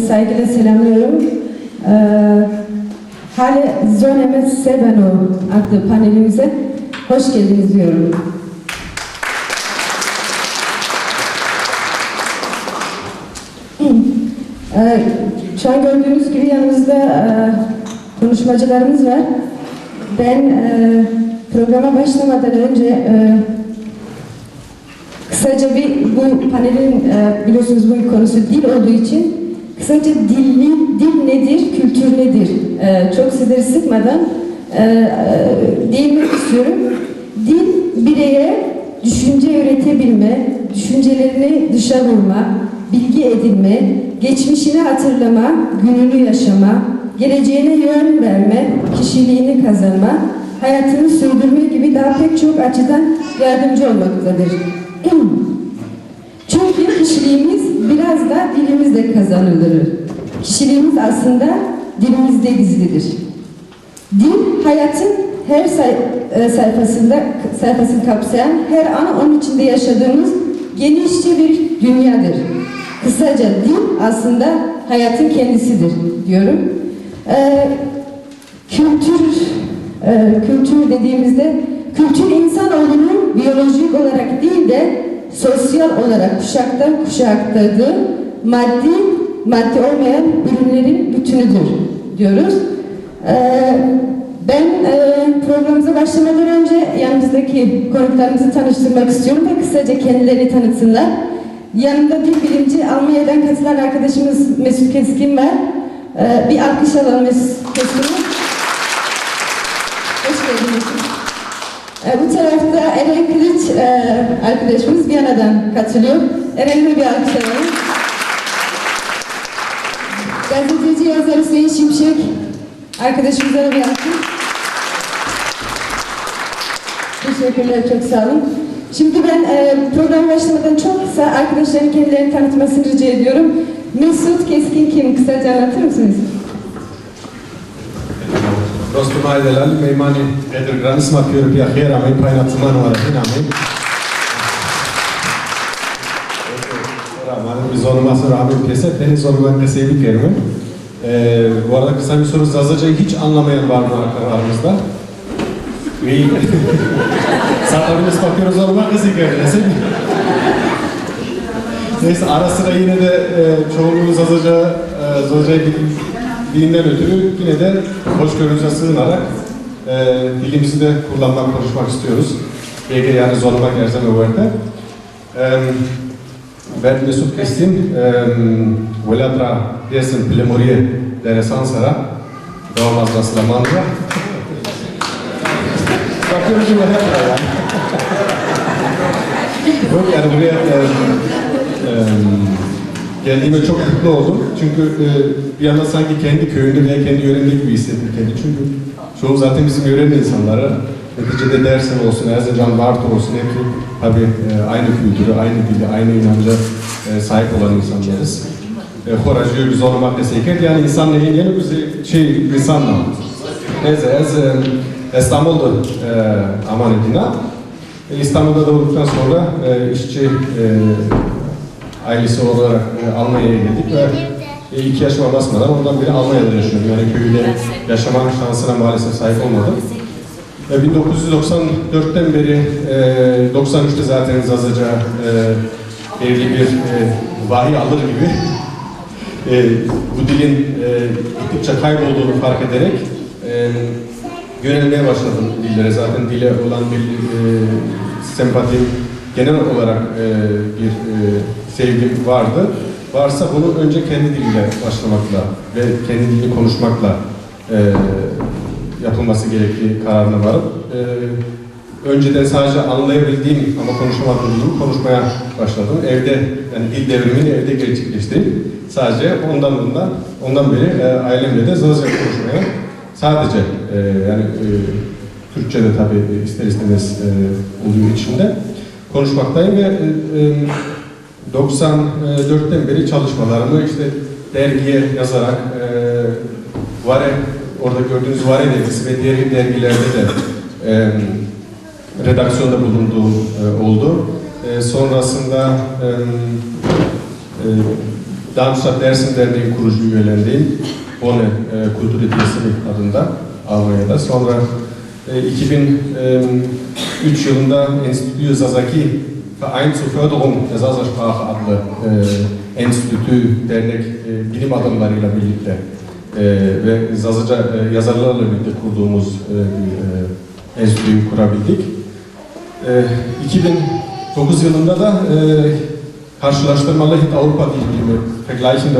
saygıyla selamlıyorum. Hale Zoneme Sebeno adlı panelimize hoş geldiniz diyorum. Şu an gördüğünüz gibi yanımızda konuşmacılarımız var. Ben programa başlamadan önce kısaca bu panelin biliyorsunuz bu konusu dil olduğu için kısaca dil nedir, kültür nedir? Çok sizleri sıkmadan değinmek istiyorum. Dil bireye düşünce üretebilme, düşüncelerini dışa vurma, bilgi edinme, geçmişini hatırlama, gününü yaşama, geleceğine yön verme, kişiliğini kazanma, hayatını sürdürme gibi daha pek çok açıdan yardımcı olmaktadır. Çünkü kişiliğimiz biraz da dilimizle kazanılır. Kişiliğimiz aslında dilimizde gizlidir. Dil, hayatın her sayfasını kapsayan, her an onun içinde yaşadığımız genişçe bir dünyadır. Kısaca dil aslında hayatın kendisidir diyorum. Kültür dediğimizde, kültür insanoğlunun biyolojik olarak değil de sosyal olarak kuşaktan kuşağa aktardığı maddi olmayan ürünlerin bütünüdür diyoruz. Ben programımıza başlamadan önce yanımızdaki konuklarımızı tanıştırmak istiyorum ve kısaca kendilerini tanıtsınlar. Yanımda dil bilimci Almanya'dan katılan arkadaşımız Mesut Keskin var. Bir alkış alalım Mesut Keskin'e. Hoş geldiniz. Bu tarafta Eren Kılıç arkadaşımız Viyana'dan katılıyor. Eren'e bir alkış alalım. Gazeteci yazar Hüseyin Şimşek arkadaşımıza da bir alkış. Teşekkürler, çok sağ olun. Şimdi ben program başlamadan çok kısa arkadaşların kendilerini tanıtmasını rica ediyorum. Mesut Keskin kim? Kısaca anlatır mısınız? Prosto mai delal, mei mani Edel Granis ma più pia hera mai paina tsumano arahina mai. Ora mani biz olmaz sonra abi piyasa beni sormak kesebi kerimi. Bu arada kısa bir soru Zazaca'yı hiç anlamayan var mı aramızda? İyi. Satabiliriz bakıyoruz olmak kesebi. Neyse ara sıra yine de çoğunluğumuz Zazaca'yı dilinden ötürü yine de hoşgörünüze sığınarak dilimizi de kullanmak, konuşmak istiyoruz. BG yani zorlamak her zaman vardı. Ben Mesut Keskin, Veladra Desin Plemoriye Deresansara, Doğmaz Raslaman'da. Bakıyoruz yine hep yani. Yok yani buraya geldiğime çok mutlu oldum. Çünkü bir yandan sanki kendi köyünde veya kendi yöremde gibi hissettim kendimi. Çünkü çoğu zaten bizim yörenin insanları. Neticede Dersim olsun, Erzincan, Bartın olsun hep tabii aynı kültürü, aynı dili, aynı inanca sahip olan insanlarız. Horacı biz olmak deseyken yani insanla yeni bir insanla. Neyse, İstanbul'da aman edina. İstanbul'da doğduktan sonra işçi ailesi olarak Almanya'ya geldik ve 2 yaşıma basmadan ondan beri Almanya'da yaşıyorum. Yani köyde yaşama şansına maalesef sahip olmadım. 1994'ten beri 93'te zaten Zazaca belli bir vahiy alır gibi bu dilin gittikçe kaybolduğunu fark ederek yönelmeye başladım dillere. Zaten dile olan bir sempatim genel olarak bir sevgim vardı. Varsa bunu önce kendi diliyle başlamakla ve kendi dilini konuşmakla yapılması gerektiği kararına varıp önceden sadece anlayabildiğim ama konuşamadığım dilimi konuşmaya başladım. Evde yani dil devrimini evde gerçekleştirip sadece ondan beri ailemle de Zazaca konuşmaya sadece yani Türkçe'de tabii ister istemez oluyor içinde konuşmaktayım ve 94'ten beri çalışmalarımı işte dergiye yazarak Vare, orada gördüğünüz Vare dergisi ve diğer dergilerde de redaksiyonda bulunduğum oldu. Sonrasında Darmstadt Dersim Derneği kurucu üyelerindeyim. Bonne Kultur Hediyesi adında Almanya'da. Sonra 2003 yılında Enstitü Sasaki Verein zur Förderung der Sasa-Sprache adlı enstitü, dernek bilim adamlarıyla birlikte ve Zazaca yazarlarla birlikte kurduğumuz bir enstitüyü kurabildik. 2009 yılında da karşılaştırmalı Hint-Avrupa Dil Bilimi, Vergleichende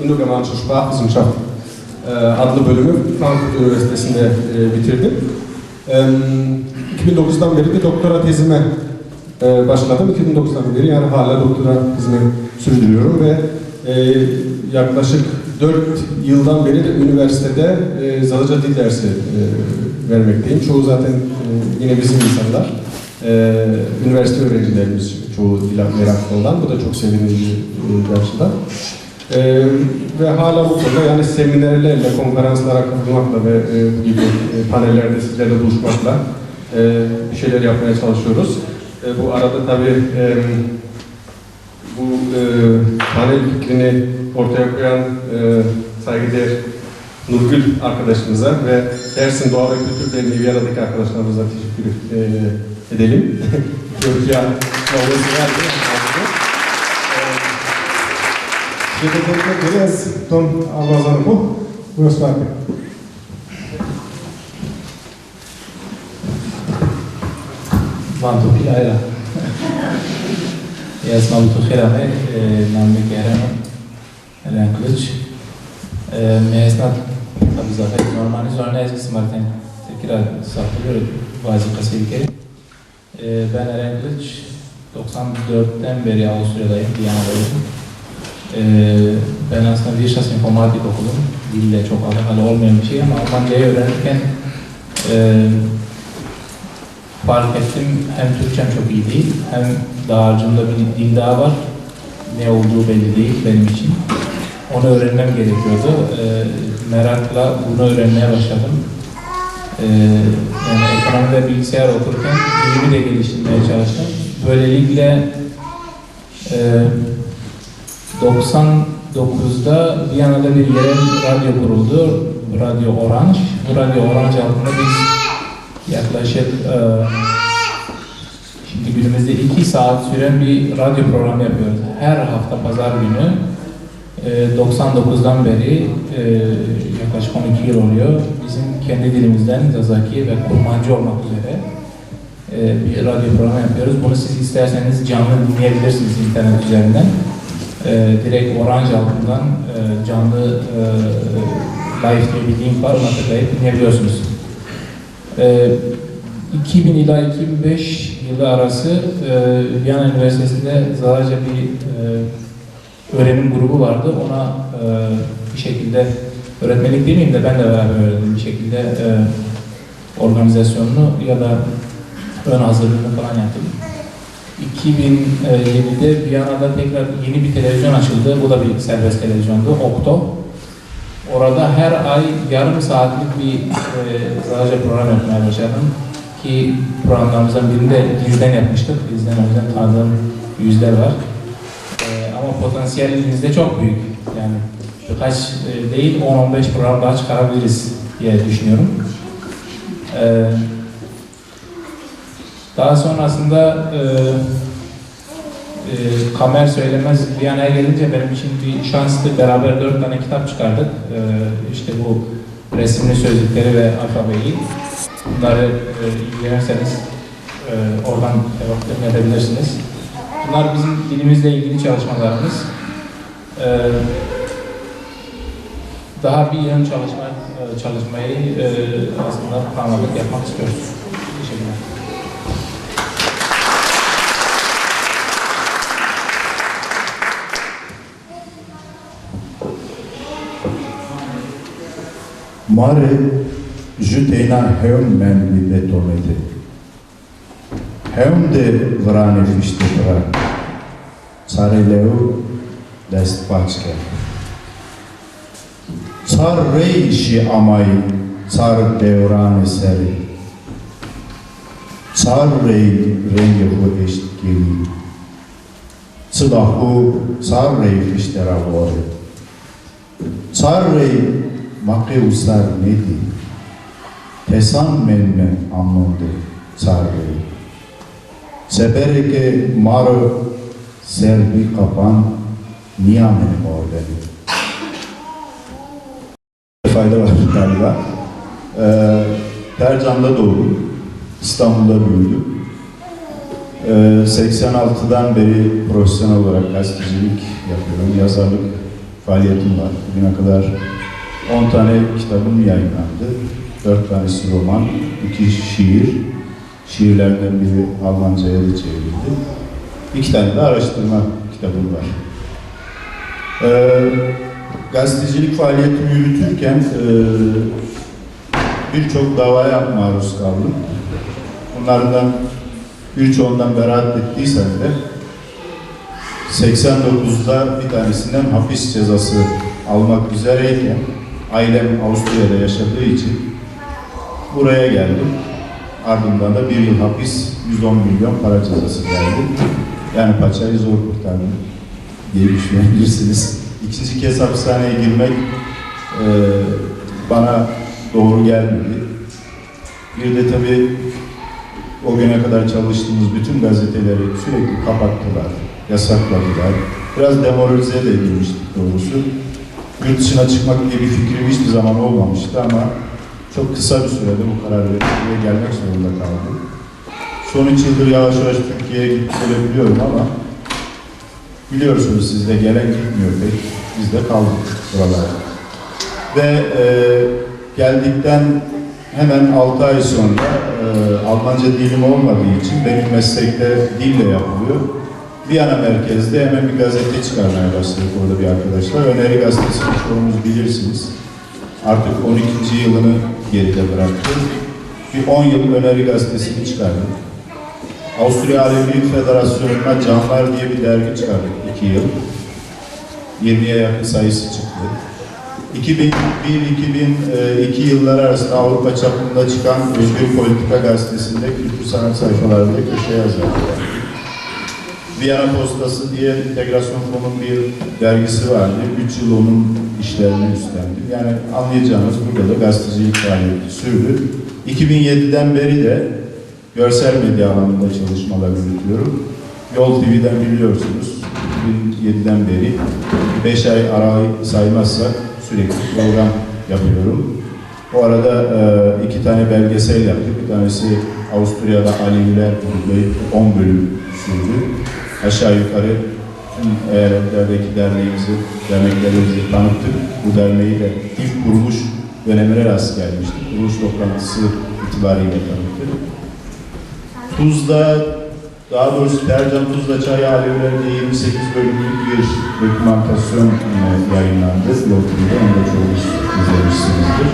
Indogermanische Sprachwissenschaft adlı bölümü Frankfurt Üniversitesi'nde bitirdim. 2009'dan beri de doktora tezime başladım. 2009'dan beri yani hala doktora tezimi sürdürüyorum ve yaklaşık 4 yıldan beri de üniversitede Zazaca dil dersi vermekteyim. Çoğu zaten yine bizim insanlar. Üniversite öğrencilerimiz çoğu dil meraklı olan. Bu da çok sevindirici gerçekten. Ve hala bu konuda yani seminerlerle, konferanslara katılmakla ve bu gibi panellerde sizlerle buluşmakla bir şeyler yapmaya çalışıyoruz. Bu arada tabii bu panel fikrini ortaya koyan saygıdeğer Nurgül arkadaşımıza ve Dersim Doğa ve Kültür Derneği Viyana'daki arkadaşlarımıza teşekkür edelim. Türkiye Novası verdi. Beleza, então avançando um pouco, vamos para Vanto Pilaira. Yazma bu tukhira me namı kerem renkliç. Mesnat tabi zaten normalde zorunda ezgisi marten tekrar saklıyor bazı kasayı. Ben renkliç 94'ten beri Avusturya'dayım, Viyana'dayım. Ben aslında Wirtschaft informatik okudum. Dille çok alakalı olmayan bir şey ama Almancayı öğrenirken fark ettim hem Türkçem çok iyi değil hem dağarcığımda bir dil daha var. Ne olduğu belli değil benim için. Onu öğrenmem gerekiyordu. Merakla bunu öğrenmeye başladım. Yani ekonomide bilgisayar okurken dilimi de geliştirmeye çalıştım. Böylelikle 99'da Viyana'da bir yerel radyo kuruldu. Radyo Orange. Bu Radyo Orange altında biz yaklaşık şimdi günümüzde 2 saat süren bir radyo programı yapıyoruz. Her hafta pazar günü 99'dan beri yaklaşık 12 yıl oluyor. Bizim kendi dilimizden Zazaki ve Kurmancı olmak üzere bir radyo programı yapıyoruz. Bunu siz isterseniz canlı dinleyebilirsiniz internet üzerinden. Direkt Orange altından canlı live diye bir link var, ona tıklayıp dinleyebiliyorsunuz. 2000 ila 2005 yılı arası Viyana Üniversitesi'nde Zazaca bir öğrenim grubu vardı. Ona bir şekilde öğretmenlik demeyeyim de ben de beraber öğrendim bir şekilde organizasyonunu ya da ön hazırlığını falan yaptım. 2007'de Viyana'da tekrar yeni bir televizyon açıldı. Bu da bir serbest televizyondu. Okto. Orada her ay yarım saatlik bir Zazaca program yapmaya başladım. Ki programlarımızdan birinde Liz'den yapmıştık. Liz'den o yüzden tanıdığım yüzler var. Ama potansiyelimiz de çok büyük. Yani birkaç değil 10-15 program daha çıkarabiliriz diye düşünüyorum. Daha sonrasında Kamer Söylemez Viyana'ya gelince benim için bir şanstı. Beraber 4 tane kitap çıkardık. İşte bu resimli sözlükleri ve alfabeyi. Bunları ilgilenirseniz oradan temin edebilirsiniz. Bunlar bizim dilimizle ilgili çalışmalarımız. Daha bir yön çalışmayı aslında planladık, yapmak istiyoruz. Teşekkürler. Mare jutena heum men vi betonete. Heum de vrane fiste pra. Sareleu dest paçke. Sar reishi amay, sar devrane seri. Sar rei renge bu eşt gibi. Sılahu sarrey fişte lavori. Sarrey makeusar nedi. Tesan menne anladı sarrey. Sebereke maro serbi kapan niyamen ordeni. Fayda var galiba. Tercan'da doğdum. İstanbul'da büyüdüm. 86'dan beri profesyonel olarak gazetecilik yapıyorum. Yazarlık faaliyetim var. Bugüne kadar 10 tane kitabım yayınlandı. 4 tanesi roman, 2 şiir. Şiirlerden biri Almanca'ya da çevrildi. 2 tane de araştırma kitabım var. Gazetecilik faaliyetimi yürütürken birçok davaya maruz kaldım. Bunlardan birçoğundan beraat ettiysem de 89'da bir tanesinden hapis cezası almak üzereyken ailem Avusturya'da yaşadığı için buraya geldim. Ardından da 1 yıl hapis, 110 milyon para cezası geldi. Yani paçayı zor kurtardım diye düşünebilirsiniz. İkinci kez hapishaneye girmek bana doğru gelmedi. Bir de tabii o güne kadar çalıştığımız bütün gazeteleri sürekli kapattılar, yasakladılar. Biraz demoralize de edilmiştik doğrusu. Yurt dışına çıkmak diye bir fikrim hiçbir zaman olmamıştı ama çok kısa bir sürede bu karar verip buraya gelmek zorunda kaldım. Son 3 yıldır yavaş yavaş Türkiye'ye gidip gelebiliyorum ama biliyorsunuz siz de gelen gitmiyor pek. Biz de kaldık buralarda. Ve geldikten hemen 6 ay sonra Almanca dilim olmadığı için benim meslekte dille yapılıyor. Viyana merkezde hemen bir gazete çıkarmaya başladık orada bir arkadaşlar. Öneri gazetesi çoğunuz bilirsiniz. Artık 12. yılını geride bıraktı. Bir 10 yıl öneri gazetesini çıkardık. Avusturya Alevi Federasyonu'na Canlar diye bir dergi çıkardık 2 yıl. 20'ye yakın sayısı çıktı. 2001-2002 yılları arasında Avrupa çapında çıkan Özgür Politika Gazetesi'nde kültür sanat sayfalarında köşe yazardı. Viyana Postası diye İntegrasyon Fonu'nun bir dergisi vardı. 3 yıl onun işlerini üstlendim. Yani anlayacağınız burada da gazetecilik faaliyeti sürdü. 2007'den beri de görsel medya alanında çalışmalar yürütüyorum. Yol TV'den biliyorsunuz. 2007'den beri 5 ay arayı saymazsak sürekli program yapıyorum. O arada 2 tane belgesel yaptık. Bir tanesi Avusturya'da Aleviler kurulduğu 10 bölüm sürdü. Aşağı yukarı tüm eyaletlerdeki derneklerimizi tanıttık. Bu derneği de ilk kuruluş dönemine rast gelmiştik. Kuruluş toplantısı itibariyle tanıttık. Tuzla, daha doğrusu Tercan Tuzla Çay Alevilerinde 28 bölümlük bir dokümantasyon yayınlandı. Yolculukta onu da çoğunuz izlemişsinizdir.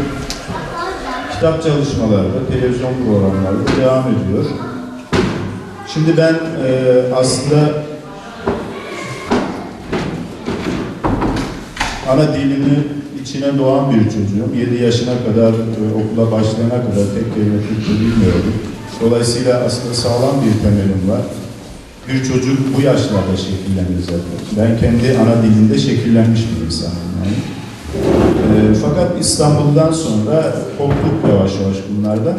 Kitap çalışmalarda, televizyon programlarda devam ediyor. Şimdi ben aslında ana dilini içine doğan bir çocuğum. 7 yaşına kadar, okula başlayana kadar tek kelime Türkçe bilmiyordum. Dolayısıyla aslında sağlam bir temelim var. Bir çocuk bu yaşlarda şekillenir zaten. Ben kendi ana dilinde şekillenmiş bir insanım. Yani. Fakat İstanbul'dan sonra koptuk yavaş yavaş bunlardan.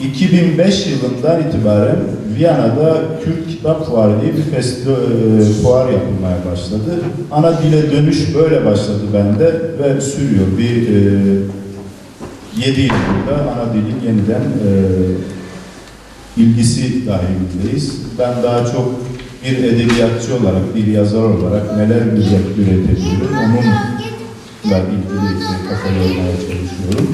2005 yılından itibaren Viyana'da Kürt Kitap Fuarı diye bir fuar yapılmaya başladı. Ana dile dönüş böyle başladı bende ve sürüyor. Bir 7 yıl burada ana dilin yeniden ilgisi dahilindeyiz. Ben daha çok bir edebiyatçı olarak, bir yazar olarak neler üretebilirim, onunla ilgili kafa yormaya çalışıyorum.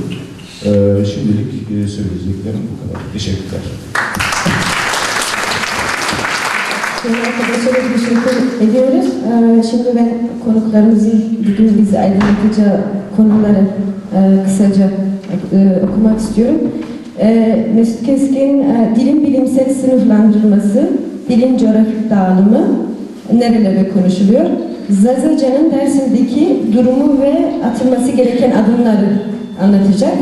Şimdilik söyleyeceklerim bu kadar. Teşekkürler. Arkadaşlara teşekkür ediyoruz. Şimdi ben konuklarımızın bugün bizi aydınlatacağı konuları kısaca okumak istiyorum. Mesut Keskin, dilin bilimsel sınıflandırılması, dilin coğrafik dağılımı, nerelerde konuşuluyor? Zazaca'nın Dersim'deki durumu ve atılması gereken adımları anlatacak.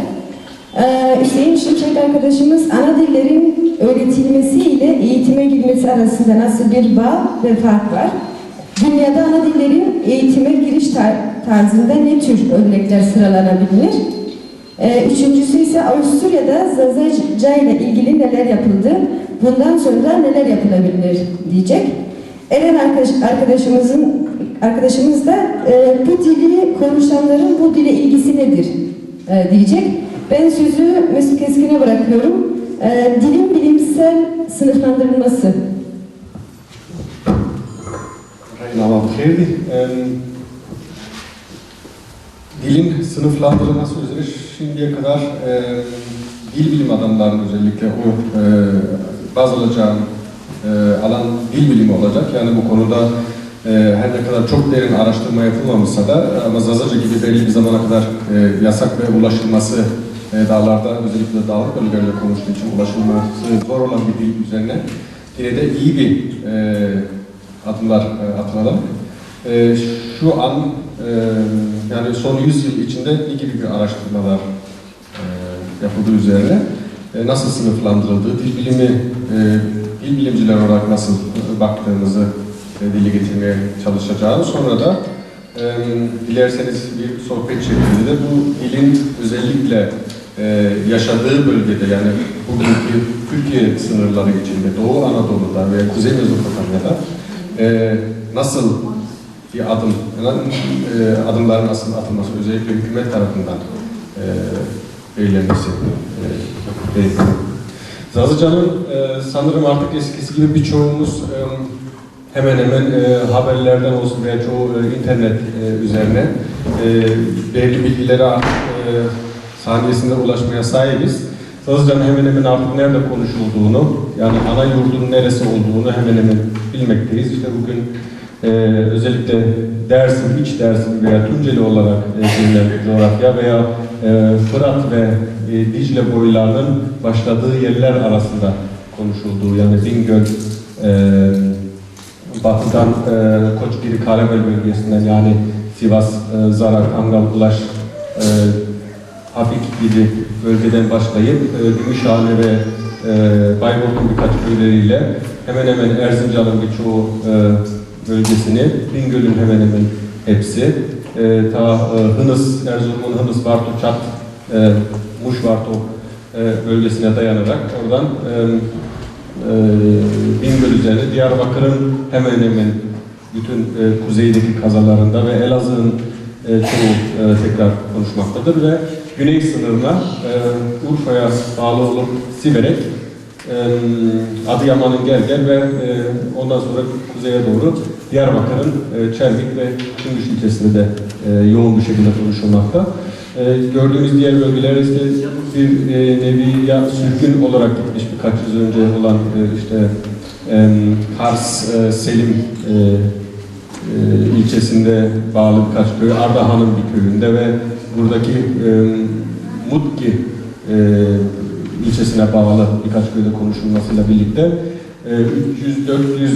Hüseyin Şimşek arkadaşımız ana dillerin öğretilmesi ile eğitime girmesi arasında nasıl bir bağ ve fark var? Dünyada ana dillerin eğitime giriş tarzında ne tür örnekler sıralanabilir? Üçüncüsü ise Avusturya'da Zazaca ile ilgili neler yapıldı? Bundan sonra neler yapılabilir diyecek. Eren arkadaşımız da bu dili konuşanların bu dile ilgisi nedir diyecek. Ben sözü Mesut Keskin'e bırakıyorum. Dilin bilimsel sınıflandırılması. Reyna Bakirdi. Dilin sınıflandırılması üzere şimdiye kadar dil bilim adamlarının özellikle o baz alacağım alan dil bilimi olacak. Yani bu konuda her ne kadar çok derin araştırma yapılmamışsa da ama Zazaca gibi belli bir zamana kadar yasak ve ulaşılması dağlarda, özellikle dağlık bölgelerde konuştuğu için ulaşılması zor olan bir dil üzerine yine de iyi bir adımlar atılmalı. Şu an yani son 100 yıl içinde ne gibi bir araştırmalar yapıldığı üzerine nasıl sınıflandırıldığı, dil bilimciler olarak nasıl baktığımızı dile getirmeye çalışacağız. Sonra da dilerseniz bir sohbet şeklinde de bu dilin özellikle yaşadığı bölgede yani bugünkü Türkiye sınırları içinde Doğu Anadolu'da veya Kuzey Mezopotamya'da nasıl bir adımların nasıl atılması özellikle hükümet tarafından belirlenmesi gerekiyor. Zazacan'ın sanırım artık eskisi gibi birçoğumuz hemen hemen haberlerden olsun veya çoğu internet üzerine belli bilgilere saniyesinde ulaşmaya sahibiz. Zazacan'ın hemen hemen artık nerede konuşulduğunu, yani ana yurdun neresi olduğunu hemen hemen bilmekteyiz. İşte bugün özellikle Dersim, İç Dersim veya Tunceli olarak bilinen coğrafya veya Fırat ve Dicle boylarının başladığı yerler arasında konuşulduğu, yani Bingöl, batıdan Koçgiri, Karamel bölgesinden yani Sivas, Zara, Kangal, Ulaş, Hafik gibi bölgeden başlayıp Gümüşhane ve Bayburt'un birkaç köyleriyle hemen hemen Erzincan'ın birçoğu bölgesini, Bingöl'ün hemen hemen hepsi, ta Hınıs, Erzurum'un Hınıs, Varto, Çat, Muş, Varto bölgesine dayanarak oradan Bingöl üzerine Diyarbakır'ın hemen hemen bütün kuzeydeki kazalarında ve Elazığ'ın çoğu tekrar konuşmaktadır ve güney sınırına Urfa'ya bağlı olup Siverek, Adıyaman'ın Gerger ve ondan sonra kuzeye doğru Diyarbakır'ın Çelbik ve Çıngış ilçesinde de yoğun bir şekilde konuşulmakta. Gördüğümüz diğer bölgelerde işte bir nevi ya sürgün olarak gitmiş birkaç yıl önce olan işte Kars, Selim ilçesinde bağlı birkaç köy, Ardahan'ın bir köyünde ve buradaki Mutki ilçesine bağlı birkaç köyde konuşulmasıyla birlikte 300-400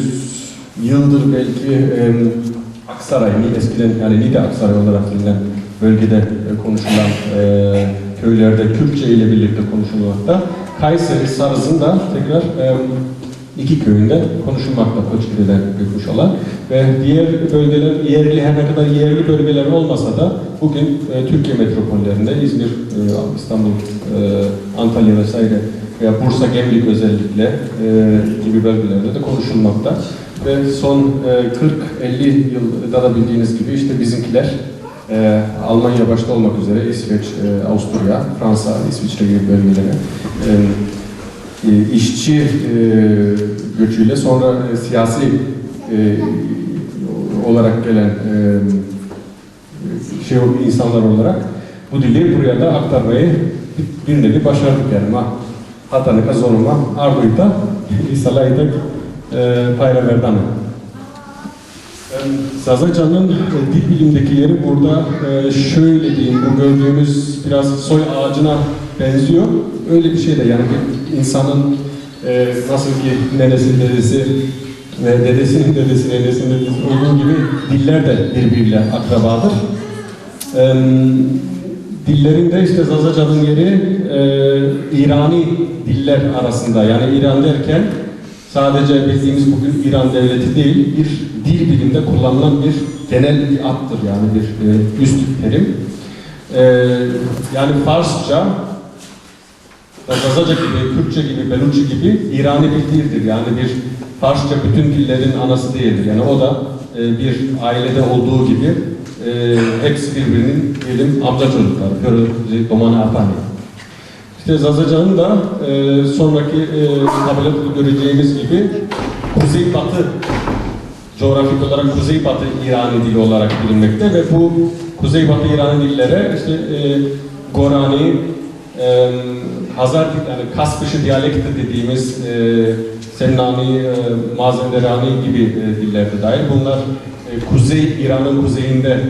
yıldır belki Aksaray, eskiden yani Niğde Aksaray olarak bilinen bölgede konuşulan köylerde Kürtçe ile birlikte konuşulmakta. Kayseri, Sarız'ın da tekrar iki köyünde konuşulmakta Koçgiri'den göçmüş olan ve diğer bölgeler yerli, her ne kadar yerli bölgeler olmasa da bugün Türkiye metropollerinde İzmir, İstanbul, Antalya vesaire veya Bursa, Gemlik özellikle gibi bölgelerde de konuşulmakta ve son 40-50 yılda da bildiğiniz gibi işte bizimkiler Almanya başta olmak üzere İsveç, Avusturya, Fransa, İsviçre gibi bölgelere işçi göçüyle sonra siyasi olarak gelen insanlar olarak bu dili buraya da aktarmayı bir nevi başardık yani. Hatanıka zoruma arduyta isalayda payraverdanı. Zazacan'ın dil bilimdeki yeri burada şöyle diyeyim, bu gördüğümüz biraz soy ağacına benziyor. Öyle bir şey de yani bir insanın nasıl ki nenesi dedesi ve dedesinin dedesi nenesinin dedesi olduğu gibi diller de birbiriyle akrabadır. dillerinde işte Zazaca'nın yeri İrani diller arasında. Yani İran derken sadece bildiğimiz bugün İran devleti değil, bir dil biliminde kullanılan bir genel bir addır, yani bir üst terim. Yani Farsça, Zazaca gibi, Kürtçe gibi, Beluçi gibi İrani bir dildir. Yani bir Farsça bütün dillerin anası değildir. Yani o da bir ailede olduğu gibi hepsi birbirinin diyelim amca çocukları. Böyle Domana Apani. İşte Zazaca'nın da sonraki tabelada göreceğimiz gibi kuzey-batı, coğrafik olarak kuzey-batı İrani dili olarak bilinmekte ve bu kuzey-batı İrani dillere işte Gorani, Hazar, yani Kaspışı diyalekti dediğimiz Sennani, Mazenderani gibi dillerde dahil. Bunlar Kuzey İran'ın kuzeyinde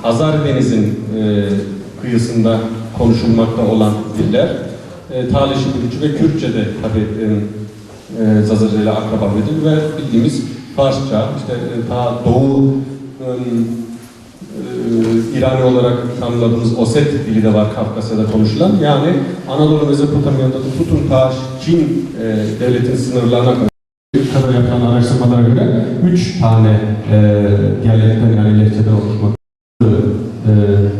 Hazar Deniz'in kıyısında konuşulmakta olan diller. Talişi, Gürcü ve Kürtçe de tabi Zazaca ile akraba bir dil ve bildiğimiz Farsça, işte ta Doğu İrani olarak tanımladığımız Oset dili de var Kafkasya'da konuşulan. Yani Anadolu Mezopotamya'da tutun ta Çin devletin sınırlarına kadar yapılan araştırmalara göre 3 tane diyalekten yani lehçeden oluşmakta.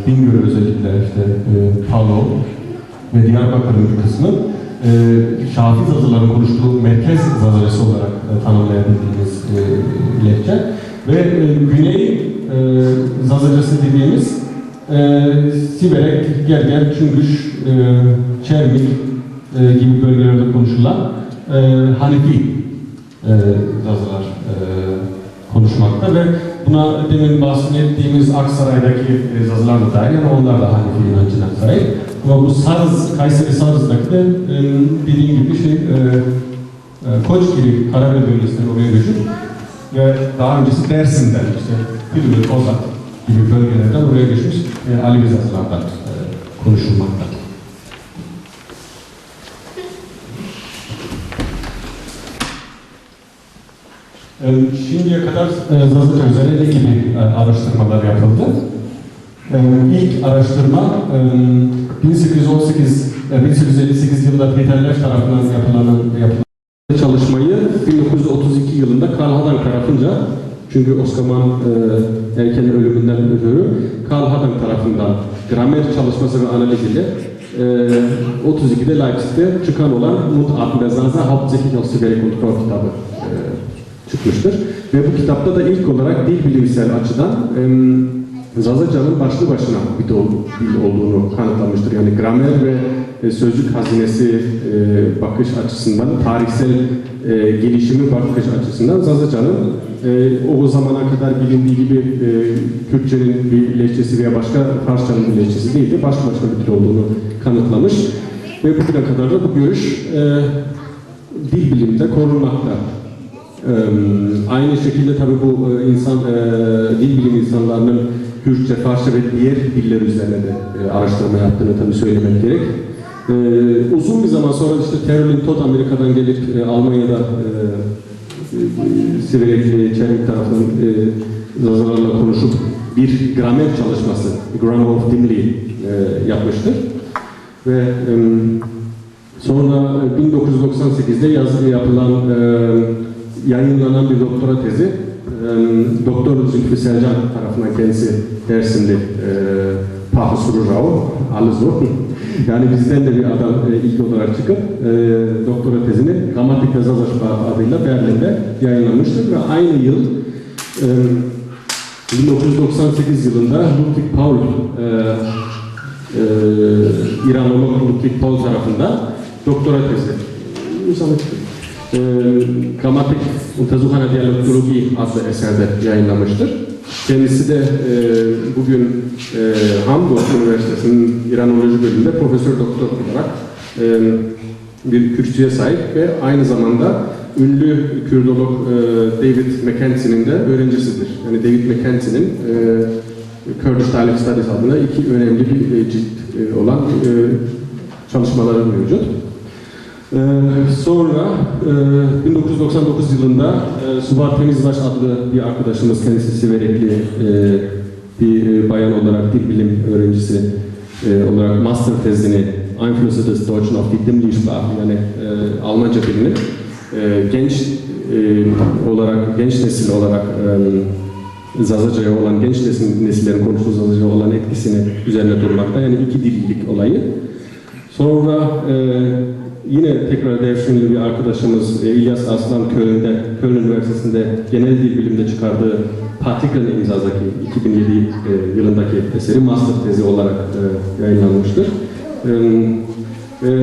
Bingöl özellikle işte Palo ve Diyarbakır'ın bir kısmı Şafi Zazaların konuştuğu merkez Zazacası olarak tanımlayabildiğimiz lehçe ve Güney Zazacası dediğimiz Siverek, Gerger, Çüngüş, Çermik gibi bölgelerde konuşulan Hanefi Zazalar konuşmakta ve buna demin bahsettiğimiz Aksaray'daki Zazalar da dahil, yani onlar da Hanefi inancına sahip. Ama bu Sarız, Kayseri Sarız'daki de dediğim gibi Koçgiri, Karabel bölgesinden oraya göçüp ve daha öncesi Dersim'den, işte Külübül, Kozak gibi bölgelerden oraya geçmiş Alevi Zazalardan konuşulmakta. Şimdiye kadar Zazaca üzerine ne gibi araştırmalar yapıldı? İlk araştırma 1858 yılında Peter Lesch tarafından yapılan çalışmayı 1932 yılında Karl Hadank tarafınca, çünkü Oskaman erken ölümünden ötürü Karl Hadank tarafından gramer çalışması ve analiz ile 32'de Leipzig'te çıkan olan Mut'at ve Zaza Hauptsächlich aus Siberek und Frau kitabı çıkmıştır. Ve bu kitapta da ilk olarak dil bilimsel açıdan Zazaca'nın başlı başına bir dil olduğunu kanıtlamıştır. Yani gramer ve sözcük hazinesi bakış açısından, tarihsel gelişimi bakış açısından Zazaca'nın o zamana kadar bilindiği gibi Kürtçenin bir lehçesi veya başka Farsçanın bir lehçesi değildi. Başlı başına bir dil olduğunu kanıtlamış. Ve bugüne kadar da bu görüş dil biliminde korunmakta. Aynı şekilde tabii bu dil bilimi insanlarının Kürtçe, Farsça ve diğer diller üzerine de araştırma yaptığını tabii söylemek gerek. Uzun bir zaman sonra işte Terolin Todd Amerika'dan gelip Almanya'da Siverek, Çermik tarafından Zazalarla konuşup bir gramer çalışması, Grammar of Dimli yapmıştır. Ve sonra 1998'de yapılan yayınlanan bir doktora tezi, Doktor Zülfü Selcan tarafından, kendisi Dersimli, Pahsuru Rao, Alizo. Yani bizden de bir adam ilk olarak çıkıp doktora tezini Grammatik ve Zazaşba adıyla Berlin'de yayınlamıştır ve aynı yıl 1998 yılında Ludwig Paul, İranolog Ludwig Paul tarafından doktora tezi Grammatik Untersuchana Dialektologie adlı eserde yayınlamıştır. Kendisi de bugün Hamburg Üniversitesi'nin İranoloji bölümünde profesör doktor olarak bir kürsüye sahip ve aynı zamanda ünlü Kürdolog David Mackenzie'nin de öğrencisidir. Yani David Mackenzie'nin Kurdish Dialect Studies adına iki önemli bir cilt olan çalışmaları mevcut. Sonra 1999 yılında Suvar Temizbaş adlı bir arkadaşımız, kendisi Siverekli bir bayan olarak dil bilim öğrencisi, olarak master tezini Einflüsse des Deutschen auf die Dimli-Sprache, yani Almanca dilinin genç olarak, genç nesil olarak Zazaca'ya olan, genç nesillerin konuştuğu Zazaca'ya olan etkisini üzerine durmakta. Yani iki dillilik olayı. Sonra yine tekrar Devşinli bir arkadaşımız İlyas Aslan Köln Üniversitesi'nde genel dil bilimde çıkardığı Partikeln in Zazaki 2007 yılındaki eseri master tezi olarak yayınlanmıştır.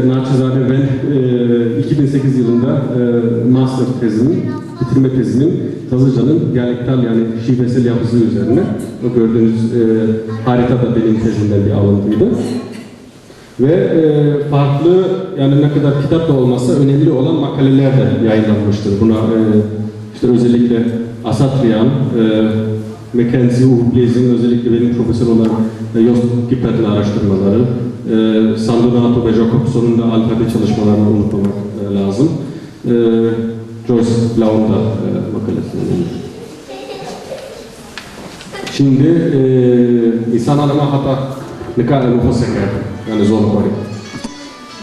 Naçizane ben 2008 yılında master tezimin, bitirme tezimin Zazaca'nın diyalektal yani şivesel yapısı üzerine, o gördüğünüz harita da benim tezimden bir alıntıydı. Ve farklı, yani ne kadar kitap da olmasa önemli olan makaleler de yayınlanmıştır. Buna işte özellikle Asatriyan, Mackenzie, Uwe Blesing, özellikle benim profesör olan Jost Gippert'in araştırmaları, Sandonato ve Jacobson'un da alfabe çalışmalarını unutmamak lazım. Joyce Blount'un da makalesi. Şimdi insan alama hata ne kadar nüfus eker, yani zor var.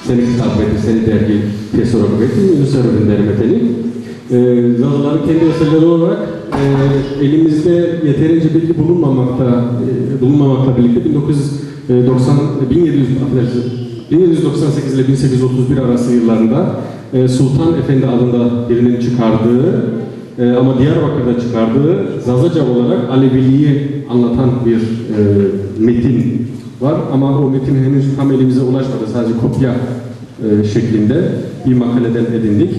Seni kitap verir, seni dergi piyasa olarak verir, Yunus Eröğren'in dermeteni. Zazaların kendi eserleri olarak elimizde yeterince bilgi bulunmamakla birlikte 1798 ile 1831 arası yıllarında Sultan Efendi adında birinin çıkardığı ama Diyarbakır'da çıkardığı Zazaca olarak Aleviliği anlatan bir metin var ama o metin henüz tam elimize ulaşmadı, sadece kopya şeklinde bir makaleden edindik.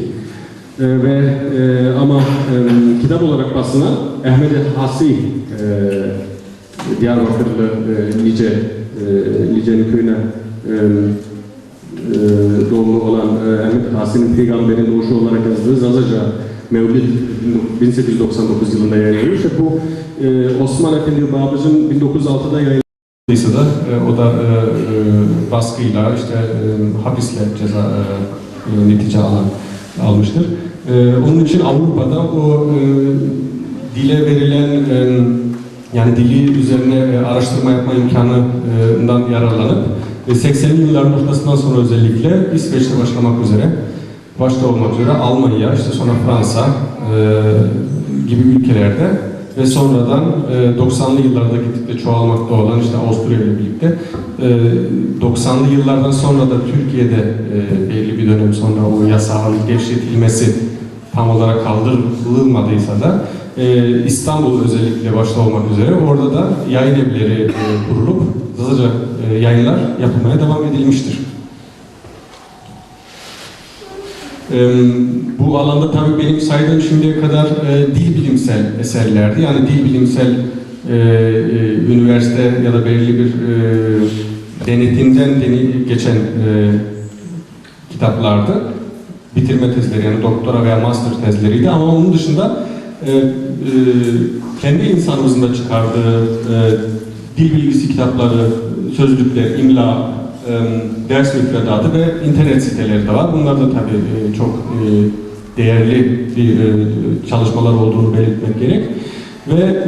Ama kitap olarak basına Ahmet Hasi, Diyarbakırlı Lice'nin köyüne doğumlu olan Ahmet Hasi'nin peygamberin doğuşu olarak yazdığı Zazaca Mevlid 1899 yılında yayınlanmış. Bu Osman Efendi Babıcı'nın 1906'da yayınlanmıştı da o da baskıyla işte hapisle ceza netice almıştır. Onun için Avrupa'da o dile verilen yani dili üzerine araştırma yapma imkanından yararlanıp 80'li yılların ortasından sonra özellikle İsveç'te başta olmak üzere Almanya, işte sonra Fransa gibi ülkelerde ve sonradan 90'lı yıllarda gittikçe çoğalmakta olan işte Avusturya ile birlikte 90'lı yıllardan sonra da Türkiye'de belli bir dönem sonra o yasağın gevşetilmesi tam olarak kaldırılmadıysa da İstanbul özellikle başta olmak üzere orada da yayın evleri kurulup Zazaca yayınlar yapılmaya devam edilmiştir. Bu alanda tabii benim saydığım şimdiye kadar dil bilimsel eserlerdi. Yani dil bilimsel üniversite ya da belirli bir denetimden geçen kitaplardı. Bitirme tezleri yani doktora veya master tezleriydi ama onun dışında kendi insanımızın da çıkardığı dil bilgisi kitapları, sözlükler, imla, ders müfredatı ve internet siteleri de var. Bunlar da tabii çok değerli çalışmalar olduğunu belirtmek gerek. Ve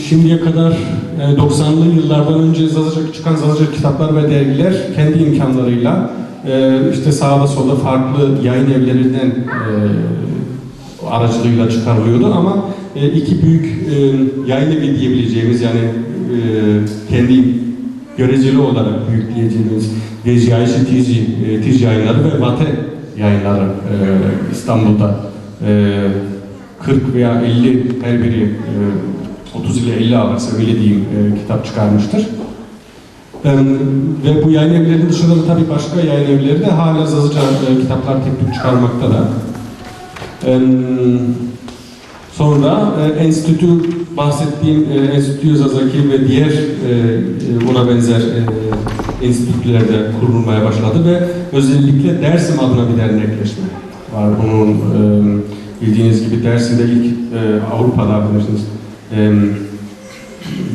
şimdiye kadar 90'lı yıllardan önce çıkan Zazaca kitaplar ve dergiler kendi imkanlarıyla işte sağda solda farklı yayın evlerinden aracılığıyla çıkarılıyordu ama iki büyük yayın evi diyebileceğimiz yani kendi göreceli olarak büyük diyeceğimiz Vecihayşi Tiz yayınları ve Vate yayınları İstanbul'da 40 veya 50 her biri 30 ile 50 arası öyle diyeyim kitap çıkarmıştır. Ve bu yayın evlerinin dışında da tabii başka yayın evleri de hala Zazaca kitaplar tek tük çıkarmakta da. Sonra enstitü bahsettiğim Enstitü Zazaki ve diğer buna benzer enstitülerde kurulmaya başladı ve özellikle Dersim adına bir dernekleşme var. Bunun bildiğiniz gibi Dersim'de ilk Avrupa'da bilirsiniz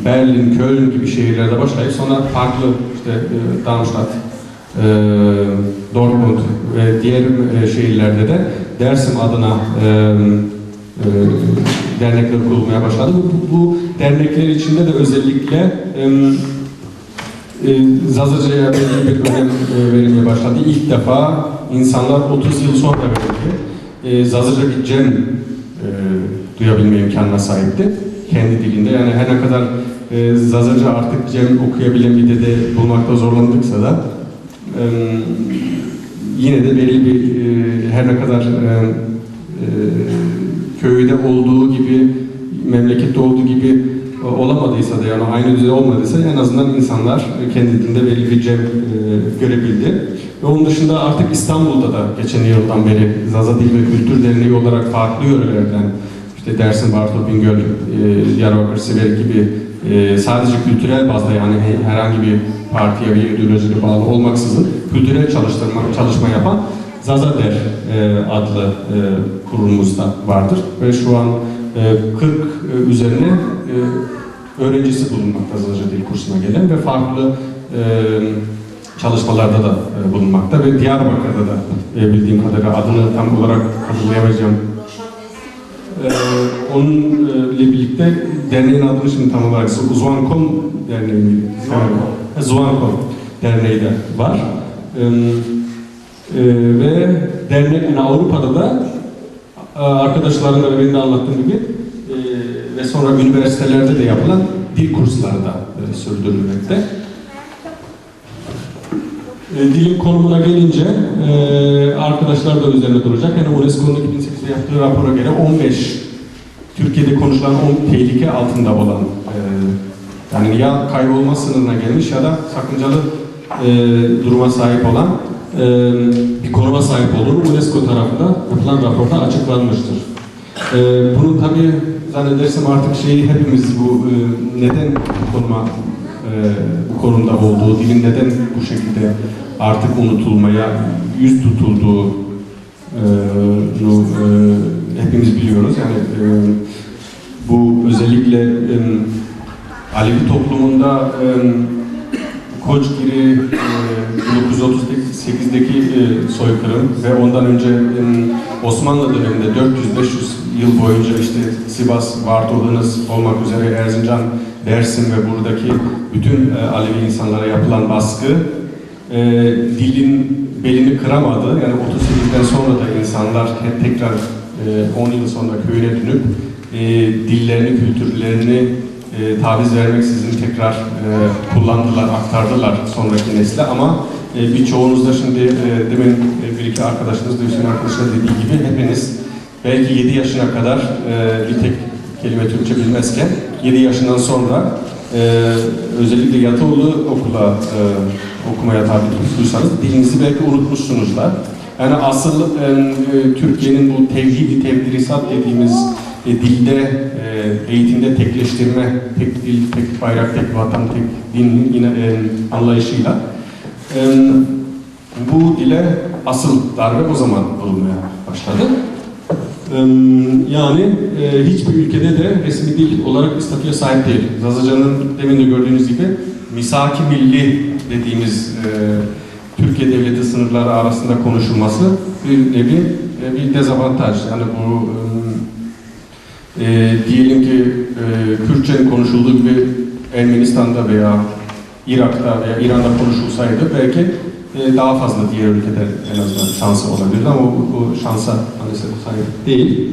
Berlin, Köln gibi şehirlerde başlayıp sonra farklı işte Darmstadt, Dortmund ve diğer şehirlerde de Dersim adına dernekler kurulmaya başladı. Bu dernekler içinde de özellikle Zazaca belli bir önem verilmeye başladı. İlk defa insanlar 30 yıl sonra belki Zazaca bir cem duyabilme imkanına sahipti. Kendi dilinde. Yani her ne kadar Zazaca artık cem okuyabilen bir dede bulmakta zorlandıksa da yine de belli bir her ne kadar köyde olduğu gibi, memlekette olduğu gibi olamadıysa da yani aynı düzey olmadıysa en azından insanlar kendi dilinde belli bir cem görebildi. Ve onun dışında artık İstanbul'da da geçen yıldan beri Zaza Dil ve Kültür Derneği olarak farklı yörelerden işte Dersim, Bartol, Bingöl, Diyarbakır, Siveri gibi sadece kültürel bazda yani herhangi bir partiye bir ideolojiye bağlı olmaksızın kültürel çalışma yapan Zazader adlı kurumumuzda vardır ve şu an 40 üzerine öğrencisi bulunmakta Zazaca Dil kursuna gelen ve farklı çalışmalarda da bulunmakta ve Diyarbakır'da da bildiğim kadarıyla adını tam olarak hatırlayamayacağım. Onunla birlikte derneğin adını şimdi tam olarak Zuankom Derneği, Zuankom Derneği de var. Ve dernek yani Avrupa'da da arkadaşlarımla ve benim de anlattığım gibi ve sonra üniversitelerde de yapılan dil kursları da sürdürülmekte. Dilin konumuna gelince arkadaşlar da üzerine duracak. Yani UNESCO'nun 2008'de yaptığı rapora göre 15 Türkiye'de konuşulan 10 tehlike altında olan yani ya kaybolma sınırına gelmiş ya da sakıncalı duruma sahip olan bir konuma sahip olduğunu UNESCO tarafından yapılan raporda açıklanmıştır. Bunu tabii zannedersem artık hepimiz bu neden bu konumda olduğu, dilin neden bu şekilde artık unutulmaya yüz tutulduğu hepimiz biliyoruz. Yani bu özellikle Alevi toplumunda Koçgiri 1938'deki soykırım ve ondan önce Osmanlı döneminde 400-500 yıl boyunca işte Sivas, Vartolu'nuz olmak üzere Erzincan, Dersim ve buradaki bütün Alevi insanlara yapılan baskı dilin belini kıramadı. Yani 38'den sonra da insanlar tekrar 10 yıl sonra köyüne dönüp dillerini, kültürlerini taviz vermeksizin tekrar kullandılar, aktardılar sonraki nesle ama birçoğunuz da şimdi demin bir iki arkadaşınız da Hüseyin arkadaşlar dediği gibi hepiniz belki 7 yaşına kadar bir tek kelime Türkçe bilmezken 7 yaşından sonra özellikle yatılı okula okumaya tabi tutulursanız dilinizi belki unutmuşsunuzlar. Yani asıl Türkiye'nin bu tevhid-i tevdirisat dediğimiz dilde, eğitimde tekleştirme, tek dil, tek bayrak, tek vatan, tek din anlayışıyla bu dile asıl darbe o zaman vurulmaya başladı. Yani hiçbir ülkede de resmi dil olarak statüye sahip değil. Zazaca'nın demin de gördüğünüz gibi misak-ı milli dediğimiz Türkiye devleti sınırları arasında konuşulması bir nevi bir dezavantaj. Yani bu diyelim ki Kürtçenin konuşulduğu gibi Ermenistan'da veya Irak'ta veya İran'da konuşulsaydı belki daha fazla diğer ülkede en azından şansı olabilirdi ama bu şansa maalesef sahip değil.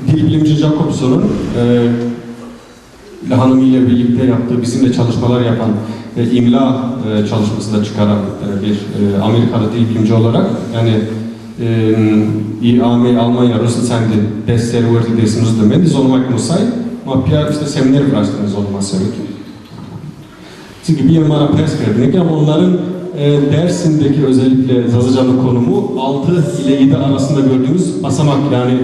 Dil bilimci Jacobson'un Hanım ile birlikte yaptığı, bizimle çalışmalar yapan imla çalışması da çıkaran bir Amerikalı dil bilimci olarak yani i Almanya, Russland des Server des Muslimen zolmak musay, mapya işte seminer vraştınız olması gerekiyor. Çünkü bir numara pers verdik ama onların Dersim'deki özellikle Zazaca'nın konumu 6 ile 7 arasında gördüğümüz basamak yani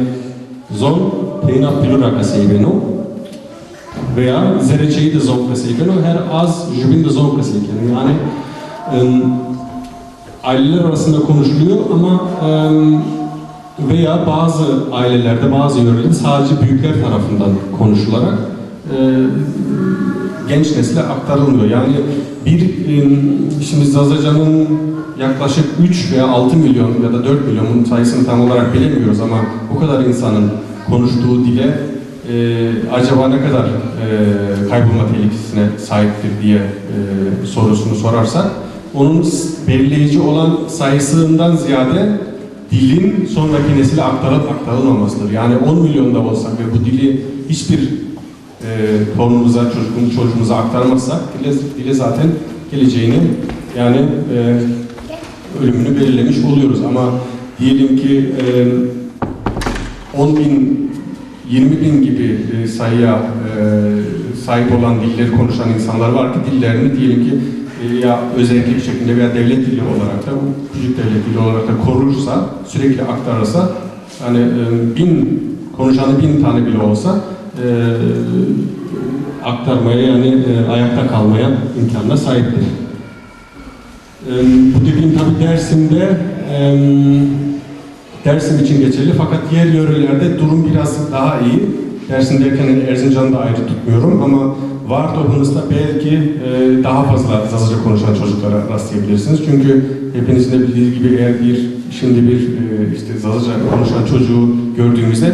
zon, teynat pilura kaseybeno veya zereçeyi de zon kaseybeno her az jübin de zon kaseybeno yani aileler arasında konuşuluyor ama veya bazı ailelerde, bazı yörelerde sadece büyükler tarafından konuşularak genç nesle aktarılmıyor. Yani şimdi Zazaca'nın yaklaşık 3 veya 6 milyon ya da 4 milyonun sayısını tam olarak bilemiyoruz ama bu kadar insanın konuştuğu dile acaba ne kadar kaybolma tehlikesine sahiptir diye sorusunu sorarsak, onun belirleyici olan sayısından ziyade dilin sonraki nesile aktarılıp aktarılmamasıdır. Yani 10 milyonda olsak ve bu dili hiçbir torunumuza, çocuğumuza aktarmazsak dile zaten geleceğini, yani ölümünü belirlemiş oluyoruz. Ama diyelim ki 10 bin, 20 bin gibi sayıya sahip olan dilleri konuşan insanlar var ki dillerini diyelim ki ya özellikle bir şekilde veya devlet dili olarak da, bu küçük devlet dili olarak da korursa, sürekli aktarırsa, hani 1000 konuşanı 1000 tane bile olsa aktarmaya, yani ayakta kalmaya imkanına sahiptir. Bu dediğim tabi Dersim için geçerli, fakat diğer yörelerde durum biraz daha iyi. Dersim derken Erzincan'da ayrı tutmuyorum ama Vartobunuz'da belki daha fazla Zazaca konuşan çocuklara rastlayabilirsiniz. Çünkü hepinizin de bildiği gibi eğer şimdi bir işte Zazaca konuşan çocuğu gördüğümüzde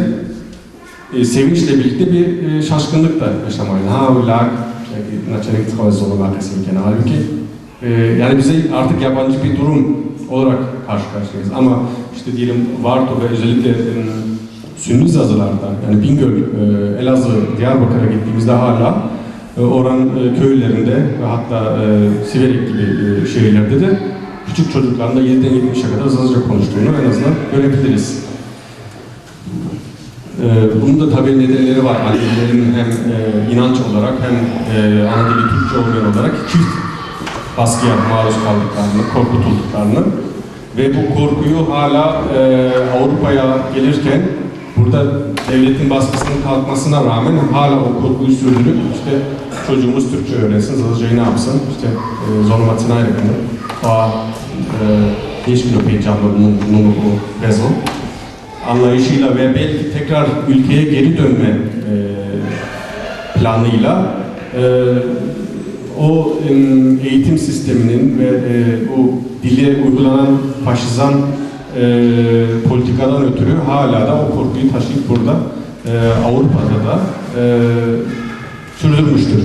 sevinçle birlikte bir şaşkınlık da yaşamayın. Ha lag, načelik zorlamak kesinlikle. Halbuki yani bize artık yabancı bir durum olarak karşı karşıyayız. Ama işte diyelim Varto ve özellikle Sünni Zazalar'da, yani Bingöl, Elazığ, Diyarbakır'a gittiğimizde hala oranın köylerinde ve hatta Siverek gibi şehirlerde de küçük çocukların da 7'den 70'e kadar Zazaca konuştuğunu en azından görebiliriz. Bunun da tabii nedenleri var. Anadolu'nun hem inanç olarak hem ana dili Türkçe olmayan olarak çift baskıya maruz kaldıklarını, korkutulduklarını ve bu korkuyu hala Avrupa'ya gelirken burada devletin baskısının kalkmasına rağmen hala o korkuyu sürdürüp işte çocuğumuz Türkçe öğrensin, Zazaca'yı ne yapsın, işte zorlamasına ayrılır. Hiçbir heyecanlı bu bezo anlayışıyla ve belki tekrar ülkeye geri dönme planıyla o eğitim sisteminin ve o dile uygulanan faşizan politikadan ötürü hala da o korkuyu taşıyıp burada Avrupa'da da sürdürmüştür.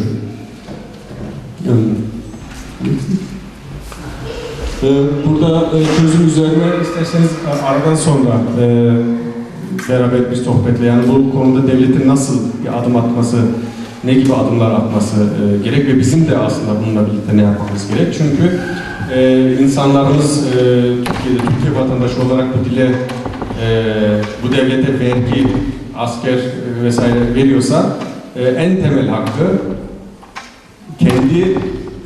Burada çözüm üzerine isterseniz aradan sonra beraber bir sohbetle, yani bu konuda devletin nasıl bir adım atması, ne gibi adımlar atması gerek ve bizim de aslında bununla birlikte ne yapmamız gerek. Çünkü insanlarımız Türkiye vatandaşı olarak bu dile, bu devlete vergi, asker vesaire veriyorsa en temel hakkı kendi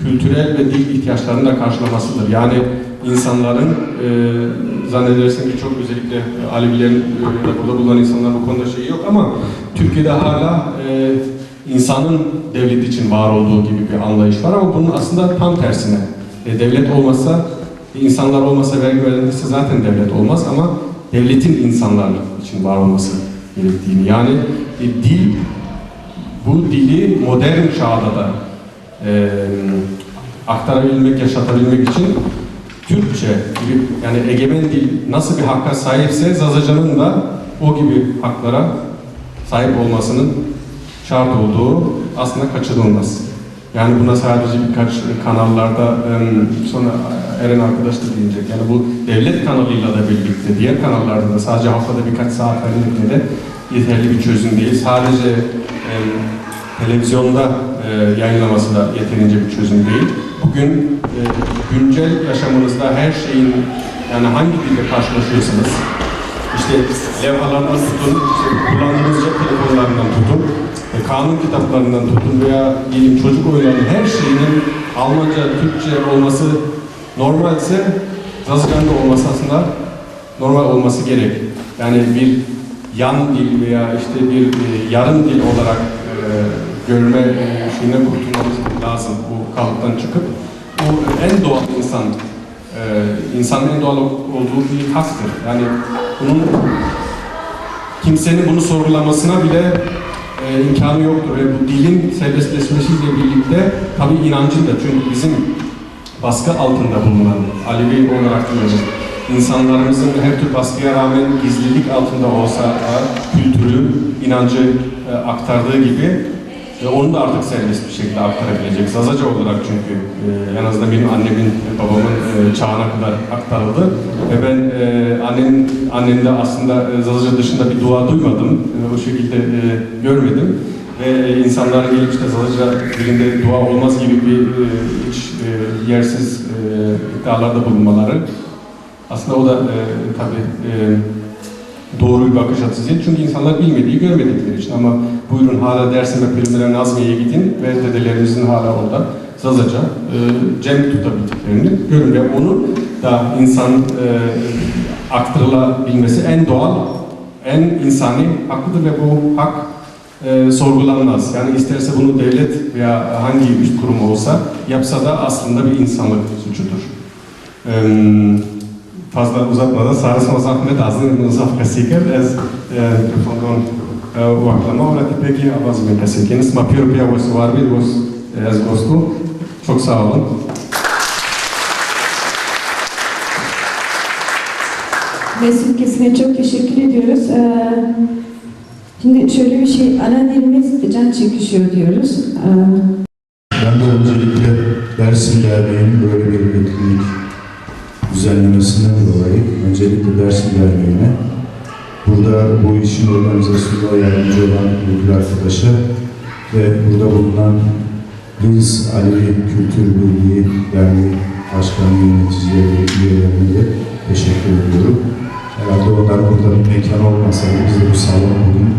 kültürel ve dil ihtiyaçlarını da karşılamasıdır. Yani insanların, zannedersem ki çok özellikle Alevilerin burada bulunan insanlar bu konuda şey yok ama Türkiye'de hala insanın devlet için var olduğu gibi bir anlayış var ama bunun aslında tam tersine. Devlet olmazsa, insanlar olmasa, vergi verilmezse zaten devlet olmaz ama devletin insanlar için var olması gerektiğini. Yani dil, bu dili modern çağda da aktarabilmek, yaşatabilmek için Türkçe gibi, yani egemen dil nasıl bir hakka sahipse Zazaca'nın da o gibi haklara sahip olmasının şart olduğu aslında kaçınılmaz. Yani buna sadece birkaç kanallarda sonra Eren arkadaş da diyecek. Yani bu devlet kanalıyla da birlikte diğer kanallarda da sadece haftada birkaç saat vermekle de yeterli bir çözüm değil. Sadece televizyonda yayınlaması da yeterince bir çözüm değil. Bugün güncel yaşamınızda her şeyin, yani hangi dilde karşılaşıyorsanız, işte levhalardan tutun, işte kullandığınız cep telefonlarından tutun, kanun kitaplarından tutun veya diyelim çocuk oyunlarının her şeyinin Almanca, Türkçe olması normalse Zazaca'nın olması aslında normal olması gerek. Yani bir yan dil veya işte bir yarım dil olarak görme şeyine kurtulmamız lazım bu kalıptan çıkıp. Bu en doğal insanın en doğal olduğu bir haktır. Yani bunun kimsenin bunu sorgulamasına bile imkanı yoktur ve bu dilin serbestleşmesiyle birlikte tabii inancın da, çünkü bizim baskı altında bulunan Alevi olarak diyoruz. insanlarımızın her tür baskıya rağmen gizlilik altında olsa da kültürü, inancı aktardığı gibi onu da artık serbest bir şekilde aktarabilecek. Zazaca olarak çünkü en azından benim annemin, babamın çağına kadar aktarıldı. Ve ben annemde aslında Zazaca dışında bir dua duymadım. O şekilde görmedim. Ve insanların gelip işte Zazaca dilinde dua olmaz gibi bir hiç yersiz iddialarda bulunmaları. Aslında o da tabii doğru bir bakış açısı değil. Çünkü insanlar bilmediği, görmedikleri için. Ama buyurun hala Dersim ve Perimler Nazmiye'ye gidin ve dedelerimizin hala orada Zazaca cem tutabildiklerini görün ve onu da insan aktarılabilmesi en doğal, en insani hakkıdır ve bu hak sorgulanmaz. Yani isterse bunu devlet veya hangi üst kurum olsa yapsa da aslında bir insanlık suçudur. Fazla uzatmadan Sarı Sozak med azın Zafka Siker ez mikrofondan uaklama orada peki abazım kasekeniz mapıyor piyavos var bir gos ez gostu. Çok sağ olun. Mesut Kesin'e çok teşekkür ediyoruz. Şimdi şöyle bir şey, ana dilimiz can çekişiyor diyoruz. Ben de öncelikle Dersim Derneği'nin böyle bir etkinlik düzenlemesinden dolayı öncelikle Dersim Derneği'ne, burada bu işin organizasyonunda yardımcı olan bir arkadaşa ve burada bulunan Biz Alevi Kültür Birliği Derneği Başkanı Yöneticileri ve üyelerine de teşekkür ediyorum. Herhalde onlar burada bir mekan olmasaydı biz de bu salonu bugün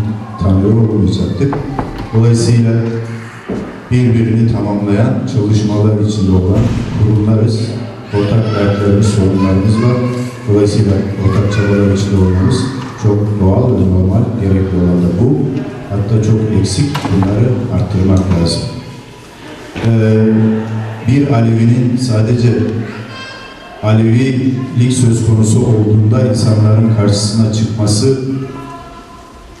tanıyor olmayacaktık. Dolayısıyla birbirini tamamlayan çalışmalar içinde olan kurumlarız. Ortak dertlerimiz, sorunlarımız var. Dolayısıyla ortak çabalar içinde olmamız çok doğal ve normal, gerekli olan da bu. Hatta çok eksik, bunları arttırmak lazım. Bir Alevinin sadece Alevilik söz konusu olduğunda insanların karşısına çıkması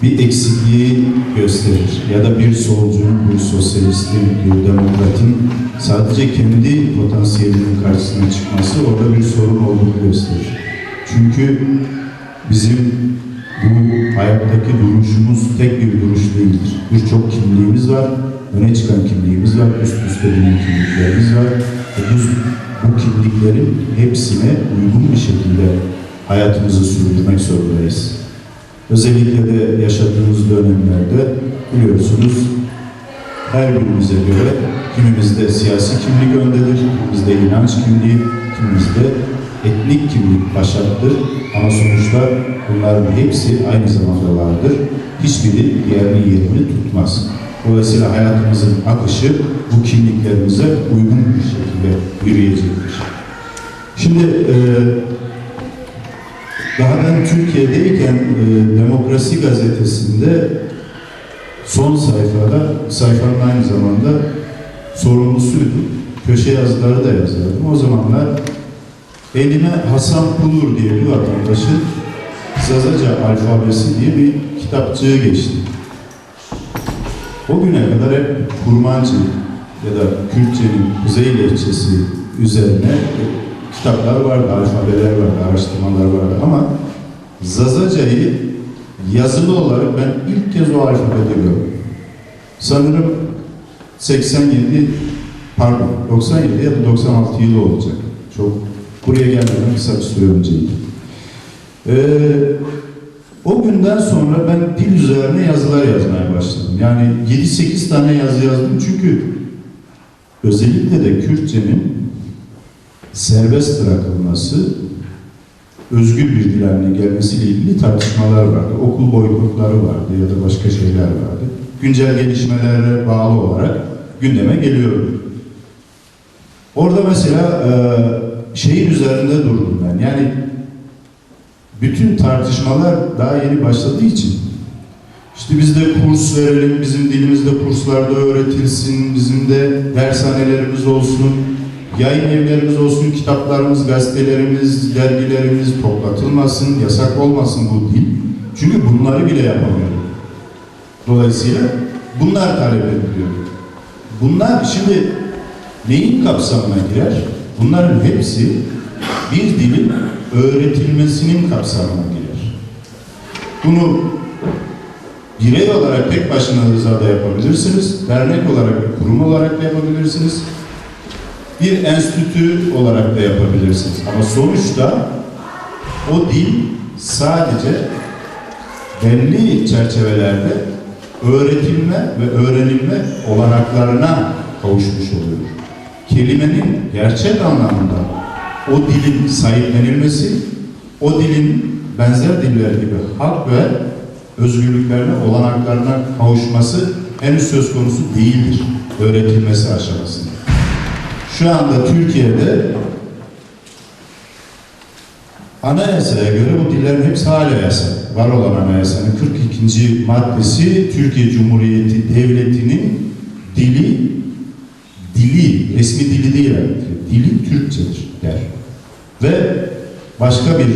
bir eksikliği gösterir. Ya da bir solcunun, bir sosyalistin, bir demokratın sadece kendi potansiyelinin karşısına çıkması orada bir sorun olduğunu gösterir. Çünkü bizim bu hayattaki duruşumuz tek bir duruş değildir. Birçok kimliğimiz var, öne çıkan kimliğimiz var, üst üste binen kimliklerimiz var. Bu kimliklerin hepsine uygun bir şekilde hayatımızı sürdürmek zorundayız. Özellikle de yaşadığımız dönemlerde biliyorsunuz her birimize göre kimimizde siyasi kimlik öndedir, kimimizde inanç kimliği, kimimizde etnik kimlik başattır. Ama sonuçta bunların hepsi aynı zamanda vardır. Hiçbiri diğerinin yerini tutmaz. Dolayısıyla hayatımızın akışı bu kimliklerimize uygun bir şekilde yürüyecektir. Şimdi daha ben Türkiye'deyken Demokrasi Gazetesi'nde son sayfanın aynı zamanda sorumlusuydum. Köşe yazıları da yazardım. O zamanlar elime Hasan Pulur diye bir vatandaşın Zazaca alfabesi diye bir kitapçığı geçti. O güne kadar hep Kurmancı ya da Kürtçenin Kuzey Lehçesi üzerine kitaplar vardı, alfabeler vardı, araştırmalar vardı ama Zazaca'yı yazılı olarak ben ilk kez o alfabede gördüm. Sanırım 97 ya da 96 yılı olacak. Çok buraya gelmeden kısa bir süre önceydi. O günden sonra ben dil üzerine yazılar yazmaya başladım. Yani 7-8 tane yazı yazdım çünkü özellikle de Kürtçenin serbest bırakılması, özgür bir dil haline gelmesiyle ilgili tartışmalar vardı. Okul boykotları vardı ya da başka şeyler vardı. Güncel gelişmelere bağlı olarak gündeme geliyordu. Orada mesela şeyin üzerinde durdum ben. Yani bütün tartışmalar daha yeni başladığı için işte biz de kurs verelim, bizim dilimizde kurslarda öğretilsin, bizim de dershanelerimiz olsun, yayın evlerimiz olsun, kitaplarımız, gazetelerimiz, dergilerimiz toplatılmasın, yasak olmasın bu dil. Çünkü bunları bile yapamıyoruz. Dolayısıyla bunlar talep ediliyor. Bunlar şimdi neyin kapsamına girer? Bunların hepsi bir dilin öğretilmesinin kapsamına girer. Bunu birey olarak tek başınıza da yapabilirsiniz, dernek olarak, bir kurum olarak da yapabilirsiniz, bir enstitü olarak da yapabilirsiniz. Ama sonuçta o dil sadece belli çerçevelerde öğretilme ve öğrenilme olanaklarına kavuşmuş oluyor. Kelimenin gerçek anlamda o dilin sahiplenilmesi, o dilin benzer diller gibi hak ve özgürlüklerine, olanaklarına kavuşması henüz söz konusu değildir öğretilmesi aşamasında. Şu anda Türkiye'de anayasaya göre bu dillerin hepsi hala yasak. Var olan anayasanın 42. maddesi Türkiye Cumhuriyeti Devleti'nin dili, resmi dili değil, dili Türkçedir der. Ve başka bir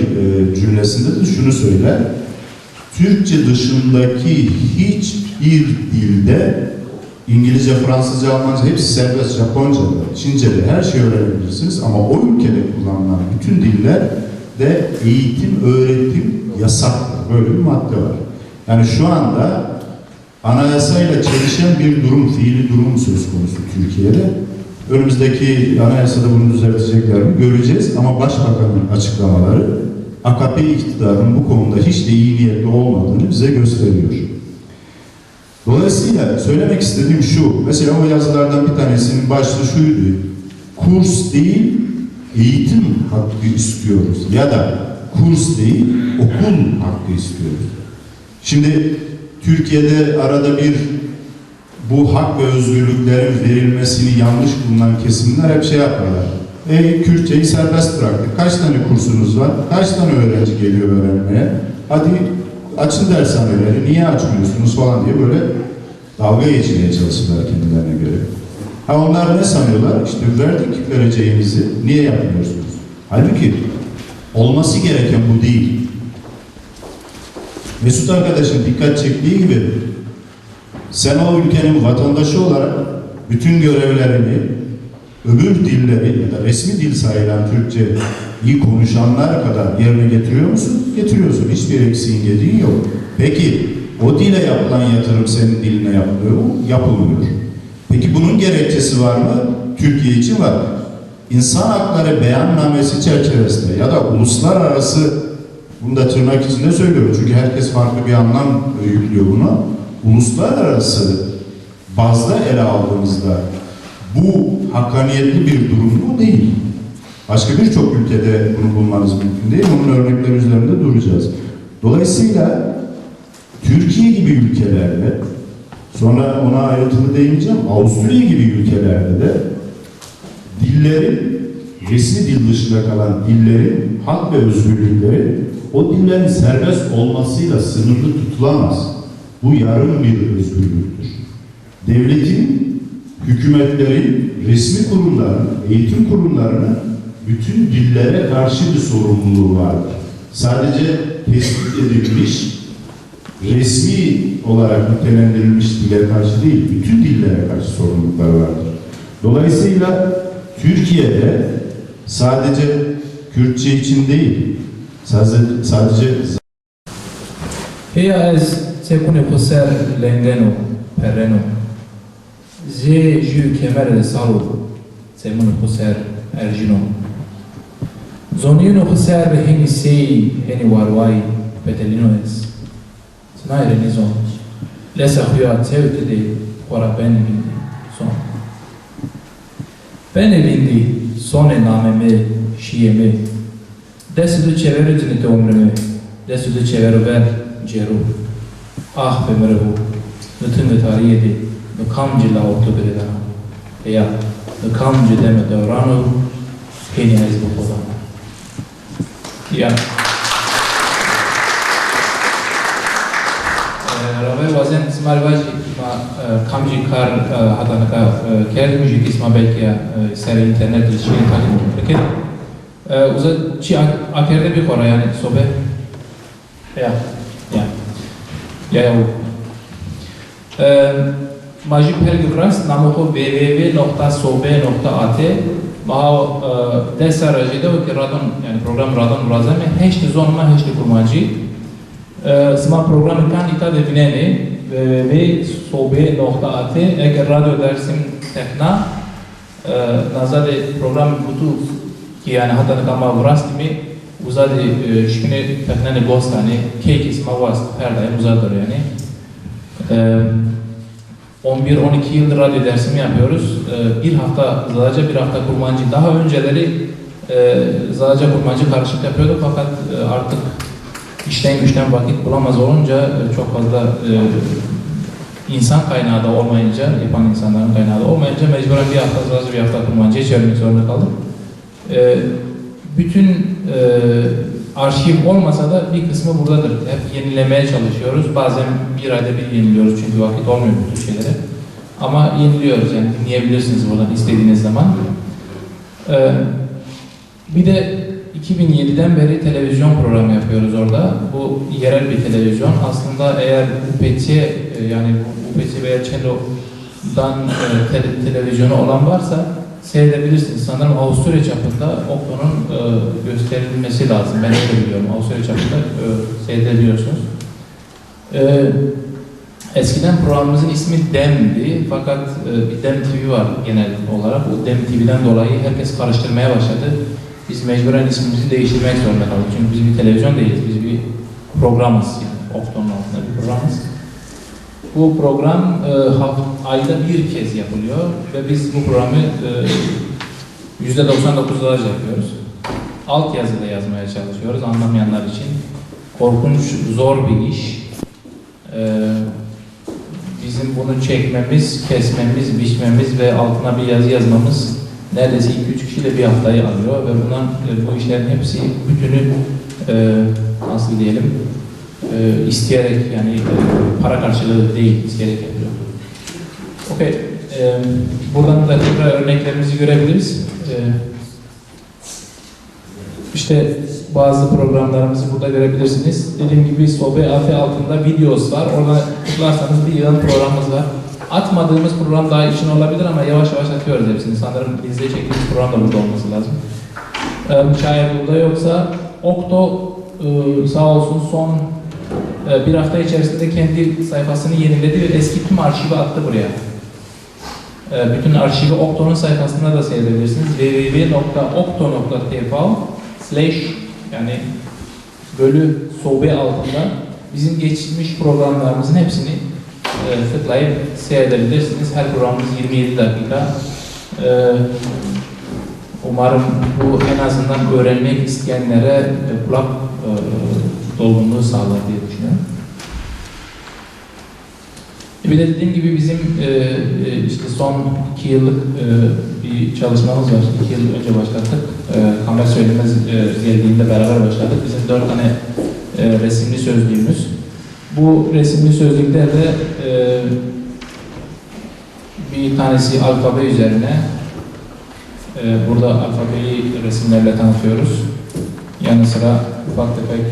cümlesinde de şunu söyler: Türkçe dışındaki hiçbir dilde, İngilizce, Fransızca, Almanca hepsi serbest, Japonca'da, Çince'de her şeyi öğrenebilirsiniz ama o ülkede kullanılan bütün diller de eğitim, öğretim yasaktır. Böyle bir madde var. Yani şu anda anayasayla çelişen bir durum, fiili durum söz konusu Türkiye'de. Önümüzdeki anayasada bunu düzeltecekler mi göreceğiz ama Başbakanın açıklamaları AKP iktidarının bu konuda hiç de iyi niyetli olmadığını bize gösteriyor. Dolayısıyla söylemek istediğim şu, mesela o yazılardan bir tanesinin başlığı şuydu: kurs değil, eğitim hakkı istiyoruz ya da kurs değil, okul hakkı istiyoruz. Şimdi Türkiye'de arada bir bu hak ve özgürlüklerin verilmesini yanlış bulunan kesimler hep şey yaparlar. Kürtçeyi serbest bıraktık. Kaç tane kursunuz var? Kaç tane öğrenci geliyor öğrenmeye? Hadi açın dershaneleri, niye açmıyorsunuz falan diye böyle dalga geçmeye çalışırlar kendilerine göre. Ha onlar ne sanıyorlar? İşte verdik vereceğimizi, niye yapmıyorsunuz? Halbuki olması gereken bu değil. Mesut arkadaşın dikkat çektiği gibi sen o ülkenin vatandaşı olarak bütün görevlerini öbür dilleri ya da resmi dil sayılan Türkçeyi konuşanlar kadar yerine getiriyor musun? Getiriyorsun. Hiçbir eksiğin yediğin yok. Peki o dile yapılan yatırım senin diline yapılıyor mu? Yapılmıyor. Peki bunun gerekçesi var mı? Türkiye için var. İnsan Hakları Beyannamesi çerçevesinde ya da uluslararası, bunu da tırnak içinde söylüyorum çünkü herkes farklı bir anlam yüklüyor buna. Uluslararası bazda ele aldığımızda bu hakkaniyetli bir durum mu? Değil. Başka birçok ülkede bunu bulmanız mümkün değil. Onun örnekleri üzerinde duracağız. Dolayısıyla Türkiye gibi ülkelerde, sonra ona ayrıntılı değineceğim, Avusturya gibi ülkelerde de dillerin, resmi dil dışında kalan dillerin hak ve özgürlükleri o dillerin serbest olmasıyla sınırlı tutulamaz. Bu yarım bir özgürlüktür. Devletin, hükümetlerin, resmi kurumların, eğitim kurumlarının bütün dillere karşı bir sorumluluğu vardır. Sadece tespit edilmiş, resmi olarak nitelendirilmiş dile karşı değil, bütün dillere karşı sorumluluklar vardır. Dolayısıyla Türkiye'de sadece Kürtçe için değil, sadece Heya ez sekune poser lengeno perreno ze ju kemer salu semune poser erjino zonino poser heni sei heni warwai petelino es snaire nizon lesa huya tevte de ora ben bindi son ben bindi sone nameme şiyeme desu çeverecini de umreme desu çevero ver Ceru, ah be merevu, bütün tarihi de, kamcı la orta beredana, veya kamcı deme devranu, heni ez bu kodana. Ya. Rave bazen ismal baji kamcı kar hatana ka kerd müzik isma belki ser internet ilişkili takip ederken, uza çi akerde bir kora yani sobe, ya. Ja, Majip Helgivras, namoho www.sobe.at Mao desa rajida ki radon yani program radon razame heşti zonma heşti kurmacı. Sma program kan ita devineni ve sobe nokta atı eğer radyo dersim tekna nazade program butu ki yani hatta kama vrast mi uzadi şkine tekneni bostani kek isma vast her daim uzadır yani. 11-12 yıldır radyo dersimi yapıyoruz. Bir hafta Zalaca, bir hafta kurmancı. Daha önceleri Zalaca kurmancı karışık yapıyorduk fakat artık işten güçten vakit bulamaz olunca çok fazla insan kaynağı da olmayınca, yapan insanların kaynağı da olmayınca mecburen bir hafta Zalaca, bir hafta kurmancıya çevirmek zorunda kaldım. Bütün arşiv olmasa da bir kısmı buradadır. Hep yenilemeye çalışıyoruz. Bazen bir ayda bir yeniliyoruz çünkü vakit olmuyor bu tür şeylere. Ama yeniliyoruz yani dinleyebilirsiniz buradan istediğiniz zaman. Bir de 2007'den beri televizyon programı yapıyoruz orada. Bu yerel bir televizyon. Aslında eğer UPC yani UPC veya Cello'dan televizyonu olan varsa seyredebilirsiniz. Sanırım Avusturya çapında Okto'nun gösterilmesi lazım. Ben öyle biliyorum. Avusturya çapında seyredebiliyorsunuz. Eskiden programımızın ismi DEM'di. Fakat bir DEM TV var genel olarak. O DEM TV'den dolayı herkes karıştırmaya başladı. Biz mecburen ismimizi değiştirmek zorunda kaldık. Çünkü biz bir televizyon değiliz. Biz bir programız. Yani Okto'nun altında bir programız. Bu program ayda bir kez yapılıyor ve biz bu programı %99'lar yapıyoruz. Alt yazıda yazmaya çalışıyoruz anlamayanlar için. Korkunç, zor bir iş. Bizim bunu çekmemiz, kesmemiz, biçmemiz ve altına bir yazı yazmamız neredeyse 2-3 kişiyle bir haftayı alıyor ve bundan bu işlerin hepsi bütünü nasıl diyelim isteyerek yani para karşılığı değil, isteyerek yapıyor. Okay. Buradan da tekrar örneklerimizi görebiliriz. İşte bazı programlarımızı burada görebilirsiniz. Dediğim gibi Sobe AF altında videos var. Orada tıklarsanız bir yığın programımız var. Atmadığımız program daha için olabilir ama yavaş yavaş atıyoruz hepsini. Sanırım bizde çektiğimiz program da burada olması lazım. Şayet burada yoksa Okto sağ olsun son bir hafta içerisinde kendi sayfasını yeniledi ve eski tüm arşivi attı buraya. Bütün arşivi Okto'nun sayfasında da seyredebilirsiniz. www.okto.tv yani bölü sobe altında bizim geçmiş programlarımızın hepsini tıklayıp seyredebilirsiniz. Her programımız 27 dakika. Umarım bu en azından öğrenmek isteyenlere kulak dolgunluğu sağlar diye düşünüyorum. Bir de dediğim gibi bizim işte son 2 yıllık bir çalışmamız var. 2 yıl önce başlattık. Kamer Söylemez geldiğinde beraber başladık. Bizim 4 tane resimli sözlüğümüz. Bu resimli sözlüklerde bir tanesi alfabe üzerine. Burada alfabeyi resimlerle tanıtıyoruz. Yanı sıra ufak tefek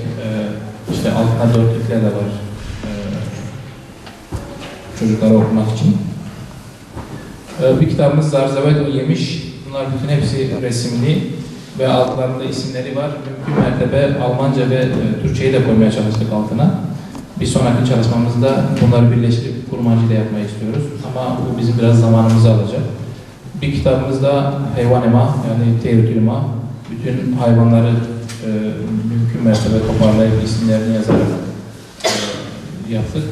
işte altına dörtlükler de var. Çocuklara okumak için. Bir kitabımız Zarzavedo Yemiş. Bunlar bütün hepsi resimli ve altlarında isimleri var. Mümkün mertebe Almanca ve Türkçeyi de koymaya çalıştık altına. Bir sonraki çalışmamızda bunları birleştirip kurmancı da yapmayı istiyoruz. Ama bu bizim biraz zamanımızı alacak. Bir kitabımızda hayvanema yani teorilima. Bütün hayvanları mümkün mertebe toparlayıp isimlerini yazarak yaptık.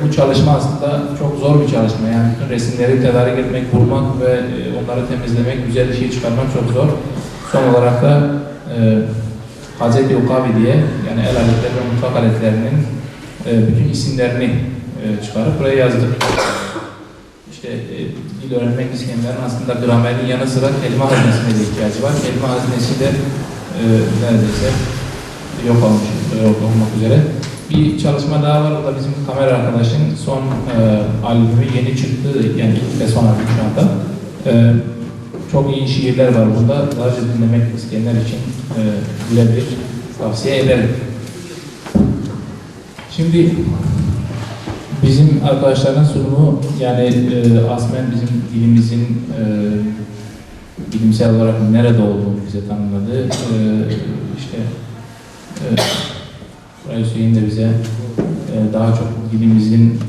Bu çalışma aslında çok zor bir çalışma. Yani bütün resimleri tedarik etmek, bulmak ve onları temizlemek, güzel bir şey çıkarmak çok zor. Son olarak da Hazreti Ukavi diye yani el aletleri ve mutfak aletlerinin bütün isimlerini çıkarıp buraya yazdık. İşte dil öğrenmek isteyenlerin aslında gramerin yanı sıra kelime haznesine de ihtiyacı var. Kelime haznesi de neredeyse yok olmak üzere. Bir çalışma daha var, o da bizim kamera arkadaşın son albümü yeni çıktı, yani ilk ve son albüm şu anda. Çok iyi şiirler var burada, daha önce dinlemek isteyenler için birebir tavsiye ederim. Şimdi bizim arkadaşların sunumu, yani asmen bizim dilimizin bilimsel olarak nerede olduğunu bize tanımladı. Hüseyin de bize daha çok dilimizin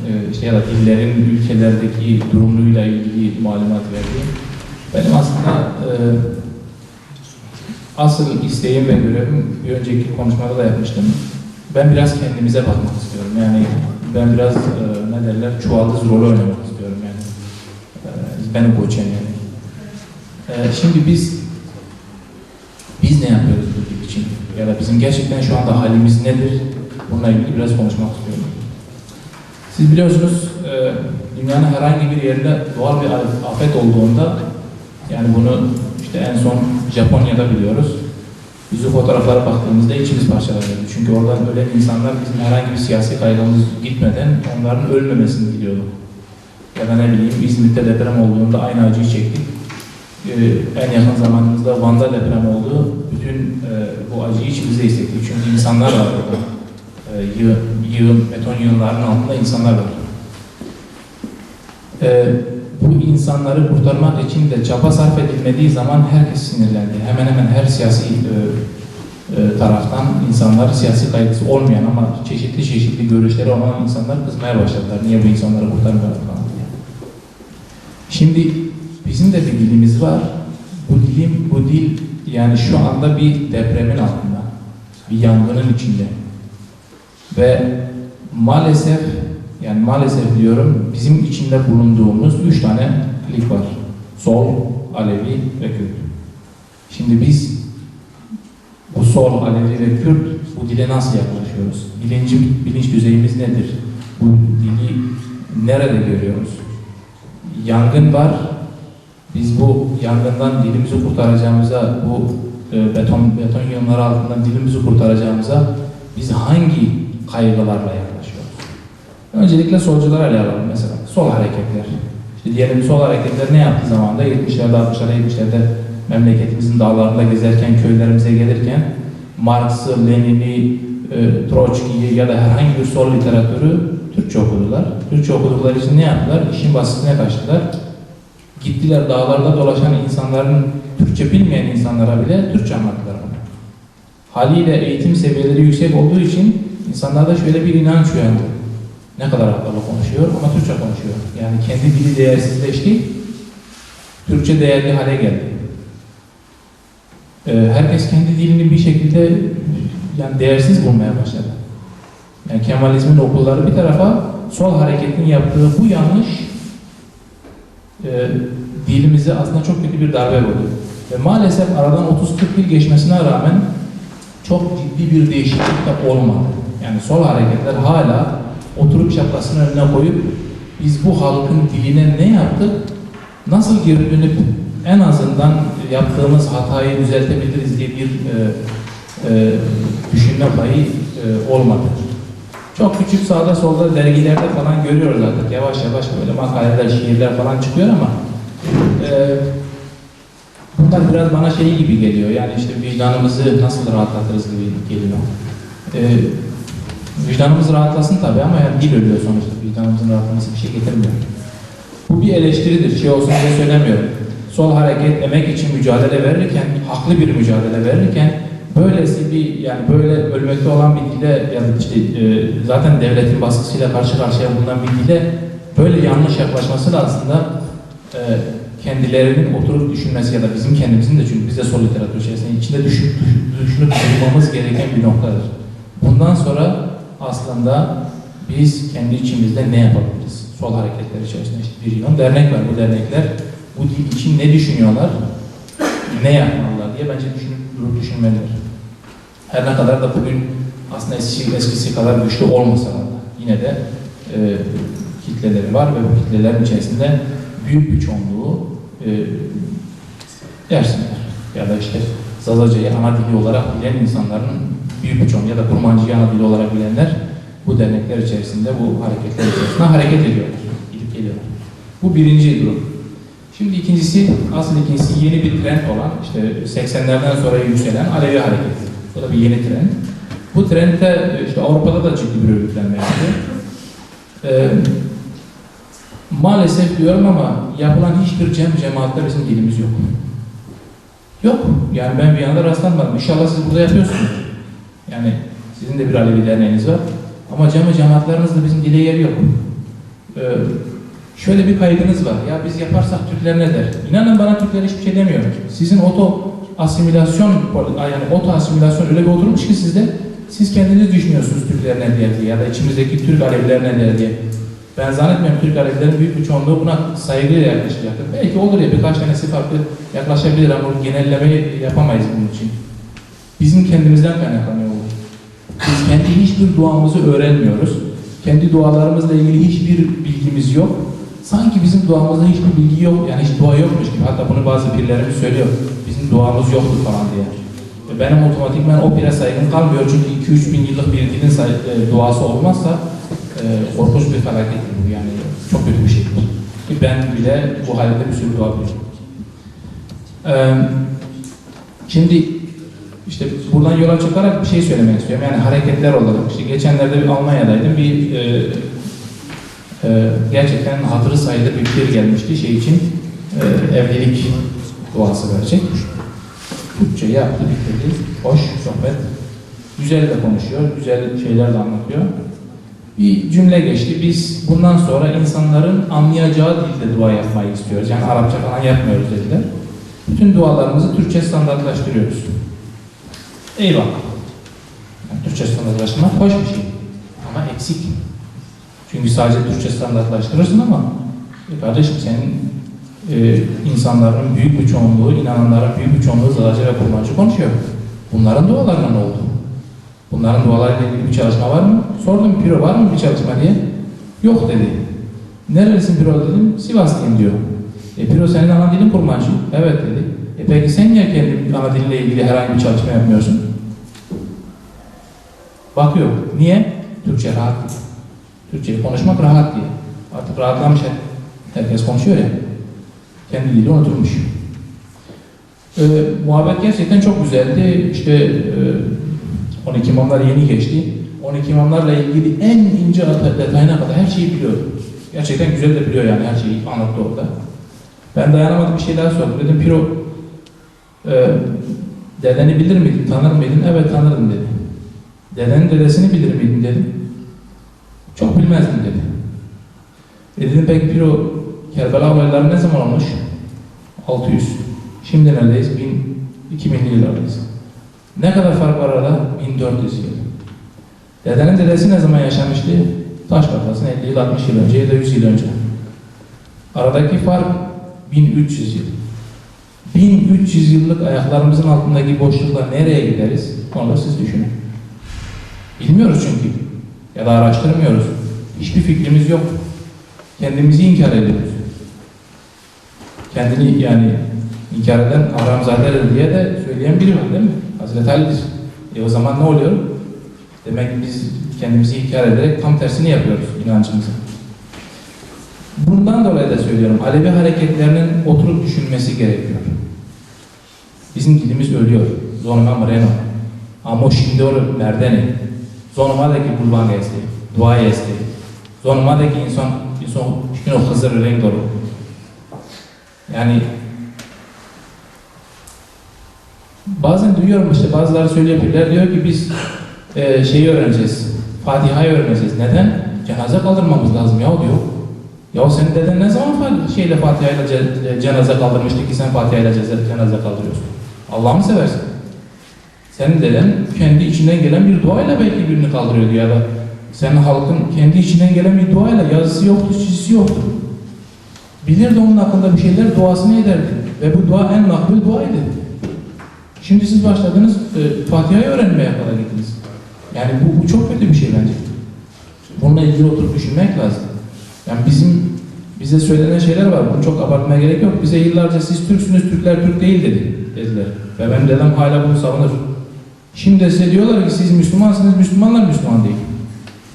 ya da dillerin ülkelerdeki durumuyla ilgili malumat verdi. Benim aslında asıl isteğim ve görevim bir önceki konuşmada da yapmıştım. Ben biraz kendimize bakmak istiyorum. Yani ben biraz ne derler çuvaldız rolü oynamak istiyorum yani. Benim koçem yani. Şimdi biz ne yapıyoruz bu dil için? Ya da bizim gerçekten şu anda halimiz nedir? Bununla ilgili biraz konuşmak istiyorum. Siz biliyorsunuz dünyanın herhangi bir yerinde doğal bir afet olduğunda yani bunu işte en son Japonya'da biliyoruz. Biz o fotoğraflara baktığımızda içimiz parçalanıyordu. Çünkü oradan ölen insanlar bizim herhangi bir siyasi kaygımız gitmeden onların ölmemesini biliyorduk. Ya da ne bileyim İzmir'de deprem olduğunda aynı acıyı çektik. En yakın zamanımızda Van'da deprem oldu. Bütün bu acıyı içimizde hissettik. Çünkü insanlar var orada. Beton yığınlarının altında insanlar var. Bu insanları kurtarmak için de çaba sarf edilmediği zaman herkes sinirlendi. Hemen hemen her siyasi taraftan insanlar, siyasi kaygısı olmayan ama çeşitli görüşleri olan insanlar kızmaya başladılar. Niye bu insanları kurtarmıyorlar falan diye. Şimdi bizim de bir dilimiz var. Bu dil yani şu anda bir depremin altında, bir yangının içinde. Ve maalesef diyorum bizim içinde bulunduğumuz 3 tane lig var. Sol, Alevi ve Kürt. Şimdi biz bu Sol, Alevi ve Kürt bu dile nasıl yaklaşıyoruz? Bilinç düzeyimiz nedir? Bu dili nerede görüyoruz? Yangın var. Biz bu yangından dilimizi kurtaracağımıza, bu beton yığınları altından dilimizi kurtaracağımıza biz hangi kaygılarla yaklaşıyoruz? Öncelikle solcular ele alalım mesela. Sol hareketler. İşte diyelim sol hareketler ne yaptığı zamanda 70'lerde, 60'larda, 70'lerde memleketimizin dağlarında gezerken, köylerimize gelirken Marx'ı, Lenin'i, Troçki'yi ya da herhangi bir sol literatürü Türkçe okudular. Türkçe okudukları için ne yaptılar? İşin basitine kaçtılar. Gittiler dağlarda dolaşan insanların, Türkçe bilmeyen insanlara bile Türkçe anlattılar onu. Haliyle eğitim seviyeleri yüksek olduğu için insanlarda şöyle bir inanç uyandı. Ne kadar akıllı konuşuyor ama Türkçe konuşuyor. Yani kendi dili değersizleşti, Türkçe değerli hale geldi. Herkes kendi dilini bir şekilde yani değersiz bulmaya başladı. Yani Kemalizmin okulları bir tarafa, sol hareketin yaptığı bu yanlış dilimize aslında çok kötü bir darbe vurdu. Ve maalesef aradan 30-40 yıl geçmesine rağmen çok ciddi bir değişiklik de olmadı. Yani sol hareketler hala oturup şapkasını önüne koyup biz bu halkın diline ne yaptık, nasıl geri dönüp en azından yaptığımız hatayı düzeltebiliriz diye bir düşünme payı olmadı. Çok küçük sağda solda dergilerde falan görüyoruz artık. Yavaş yavaş böyle makaleler, şiirler falan çıkıyor ama bunlar biraz bana şey gibi geliyor. Yani işte vicdanımızı nasıl rahatlatırız gibi geliyor. Vicdanımız rahatlasın tabii ama yani dil ölüyor sonuçta. Vicdanımızın rahatlaması bir şey getirmiyor. Bu bir eleştiridir. Şey olsun diye söylemiyorum. Sol hareket emek için mücadele verirken, haklı bir mücadele verirken böylesi bir yani böyle ölmekte olan bir dile ya da işte zaten devletin baskısıyla karşı karşıya bulunan bir dile böyle yanlış yaklaşması da aslında kendilerinin oturup düşünmesi ya da bizim kendimizin de çünkü biz de sol literatür içinde düşünüp bulmamız gereken bir noktadır. Bundan sonra aslında biz kendi içimizde ne yapabiliriz? Sol hareketler içerisinde işte bir yığın dernek var. Bu dernekler bu dil için ne düşünüyorlar? Ne yapmalılar diye bence durup düşünmeliler. Her ne kadar da bugün aslında eskisi kadar güçlü olmasalar da yine de kitleleri var ve bu kitlelerin içerisinde büyük bir çoğunluğu Dersimler ya da işte Zazaca'yı ana dili olarak bilen insanların büyük bir çoğunluğu ya da Kurmancı'yı ana dili olarak bilenler bu dernekler içerisinde, bu hareketler içerisinde hareket ediyorlar, gidip geliyorlar. Bu birinci durum. Şimdi ikincisi yeni bir trend olan, işte 80'lerden sonra yükselen Alevi hareketi. Bu da bir yeni trend. Bu trendde işte Avrupa'da da ciddi bir örgütlenme yaptı. Maalesef diyorum ama yapılan hiçbir cemaatte bizim dilimiz yok. Yok. Yani ben Viyana'da rastlanmadım. İnşallah siz burada yapıyorsunuz. Yani sizin de bir Alevi derneğiniz var. Ama cemaatlarınızda bizim dile yeri yok. Şöyle bir kaygınız var. Ya biz yaparsak Türkler ne der? İnanın bana Türkler hiçbir şey demiyor. Sizin oto asimilasyon öyle bir oturmuş ki sizde, siz kendiniz düşünüyorsunuz Türkler ne der diye ya da içimizdeki Türk Aleviler ne der diye. Ben zannetmiyorum Türk Alevilerin büyük bir çoğunluğu buna saygıyla yaklaşacaktır. Belki olur ya birkaç tanesi farklı yaklaşabilir ama genellemeyi yapamayız bunun için. Bizim kendimizden kaynaklanıyor bu. Biz kendi hiçbir duamızı öğrenmiyoruz. Kendi dualarımızla ilgili hiçbir bilgimiz yok. Sanki bizim duamızda hiçbir bilgi yok, yani hiç dua yokmuş gibi. Hatta bunu bazı pirlerimiz söylüyor. Bizim duamız yoktur falan diye. Benim otomatikman o pire saygım kalmıyor çünkü 2-3 bin yıllık bir dinin duası olmazsa korkunç bir felakettir bu, yani çok kötü bir şeydir. Ki ben bile bu halde bir sürü dua biliyorum. Şimdi işte buradan yola çıkarak bir şey söylemek istiyorum. Yani hareketler olarak. İşte geçenlerde bir Almanya'daydım. Gerçekten hatırı sayılır bir pir gelmişti şey için. Evlilik duası verecek. Türkçe yaptı, bitirdi. Hoş sohbet. Güzel de konuşuyor, güzel şeyler de anlatıyor. Bir cümle geçti. Biz bundan sonra insanların anlayacağı dilde dua yapmayı istiyoruz. Yani Arapça falan yapmıyoruz dediler. Bütün dualarımızı Türkçe standartlaştırıyoruz. Eyvallah. Yani Türkçe standartlaştırmak hoş bir şey. Ama eksik. Çünkü sadece Türkçe standartlaştırırsın ama kardeşim senin insanların büyük bir çoğunluğu, inananların büyük bir çoğunluğu Zalaca ve Kurmancı konuşuyor. Bunların dualarına ne oldu? Bunların dualarıyla ilgili bir çalışma var mı? Sordum, Piro var mı bir çalışma diye. Yok dedi. Nerelisin Piro dedim, Sivaslıyım diyor. Piro senin ana dilin Kurmancı. Evet dedi. Peki sen niye kendi ana diliyle ilgili herhangi bir çalışma yapmıyorsun? Bakıyor. Niye? Türkçe rahat değil. Türkçeyi konuşmak rahat diye. Artık rahatlamış herkes konuşuyor ya. Kendi dili unutulmuş. Muhabbet gerçekten çok güzeldi. İşte 12 imamlar yeni geçti. 12 imamlarla ilgili en ince detayına kadar her şeyi biliyor. Gerçekten güzel de biliyor yani, her şeyi anlattı orada. Ben dayanamadım, bir şey daha sordum. Dedim Piro, dedeni bilir miydin, tanır mıydın? Evet tanırım dedi. Dedenin dedesini bilir miydin dedim. Çok bilmezdim dedi. Dedim peki Piro, Kerbela olayları ne zaman olmuş? 600. Şimdi neredeyiz? 2000'li yıllardayız. Ne kadar fark var arada? 1400 yıl. Dedenin dedesi ne zaman yaşamıştı? Taş patlasın 50 yıl, 60 yıl önce ya da 100 yıl önce. Aradaki fark 1300 yıl. 1300 yıllık ayaklarımızın altındaki boşlukla nereye gideriz? Onu da siz düşünün. Bilmiyoruz çünkü. Ya da araştırmıyoruz. Hiçbir fikrimiz yok. Kendimizi inkar ediyoruz. Kendini yani inkar eden haramzadedir diye de söyleyen biri var değil mi? Hazreti Ali'dir. O zaman ne oluyor? Demek ki biz kendimizi inkar ederek tam tersini yapıyoruz inancımızı. Bundan dolayı da söylüyorum. Alevi hareketlerinin oturup düşünmesi gerekiyor. Bizim dilimiz ölüyor. Zonuma mreno. Ama şimdi onu nereden? Zonumadaki kurban geldi. Dua geldi. Zonumadaki insan o Hızır renk dolu. Yani bazen duyuyorum işte bazıları söylüyorlar, diyor ki biz şeyi öğreneceğiz. Fatiha'yı öğreneceğiz. Neden? Cenaze kaldırmamız lazım ya diyor. Ya senin deden ne zaman Fatiha'yla cenaze kaldırmıştı ki sen Fatiha'yla cenaze kaldırıyorsun? Allah'ını seversen. Senin deden kendi içinden gelen bir duayla belki birini kaldırıyordu ya da senin halkın kendi içinden gelen bir duayla, yazısı yoktu, çizgisi yoktu. Bilirdi onun hakkında bir şeyler, duasını ederdi. Ve bu dua en makbul duaydı. Şimdi siz başladınız, Fatiha'yı öğrenmeye kadar gittiniz. Yani bu çok kötü bir şey bence. Bununla ilgili oturup düşünmek lazım. Yani bize söylenen şeyler var, bunu çok abartmaya gerek yok. Bize yıllarca siz Türksünüz, Türkler Türk değil dediler. Ve benim dedem hala bunu savunur. Şimdi size diyorlar ki siz Müslümansınız, Müslümanlar Müslüman değil.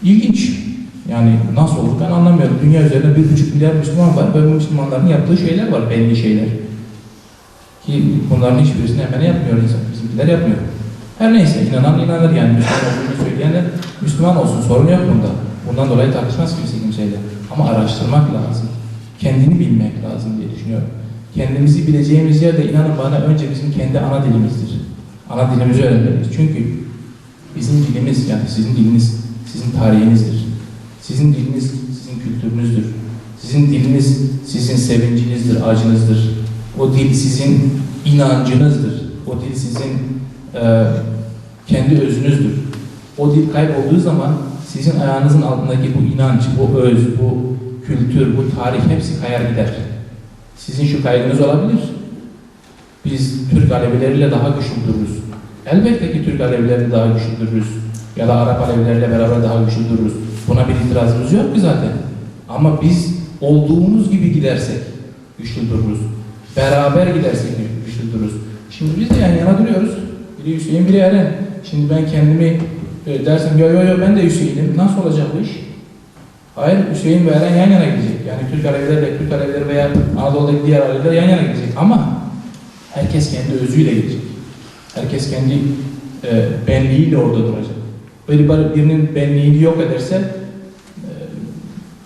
İlginç. Yani nasıl olur ben anlamıyorum. Dünya üzerinde 1,5 milyar Müslüman var ve bu Müslümanların yaptığı şeyler var, belli şeyler. Ki bunların hiçbirisini hemen yapmıyor insan, bizimkiler yapmıyor. Her neyse, inanan inanır yani, Müslüman olduğunu söyleyenler Müslüman olsun, sorun yok bunda. Bundan dolayı tartışmaz kimse kimseyle. Ama araştırmak lazım. Kendini bilmek lazım diye düşünüyorum. kendimizi bileceğimiz yerde inanın bana önce bizim kendi ana dilimizdir. Ana dilimizi öğrenmeliyiz. Çünkü bizim dilimiz, yani sizin diliniz, sizin tarihinizdir. Sizin diliniz, sizin kültürünüzdür. Sizin diliniz, sizin sevincinizdir, acınızdır. O dil sizin inancınızdır. O dil sizin kendi özünüzdür. O dil kaybolduğu zaman sizin ayağınızın altındaki bu inanç, bu öz, bu kültür, bu tarih hepsi kayar gider. Sizin şu kaygınız olabilir. Biz Türk Alevileriyle daha güçlü dururuz. Elbette ki Türk Alevileriyle daha güçlü dururuz. Ya da Arap Alevileriyle beraber daha güçlü dururuz. Buna bir itirazımız yok ki zaten. Ama biz olduğumuz gibi gidersek güçlü dururuz. Beraber gidersek güçlü dururuz. Şimdi biz de yan yana duruyoruz. Biri Hüseyin, biri Eren. Şimdi ben kendimi dersem yo ben de Hüseyin'im. Nasıl olacak bu iş? Hayır, Hüseyin ve Eren yan yana gidecek. Yani Türk Alevileri, Kürt Alevileri veya Anadolu'daki diğer Aleviler yan yana gidecek. Ama herkes kendi özüyle gidecek. Herkes kendi benliğiyle orada duracak. Böyle birinin benliğini yok ederse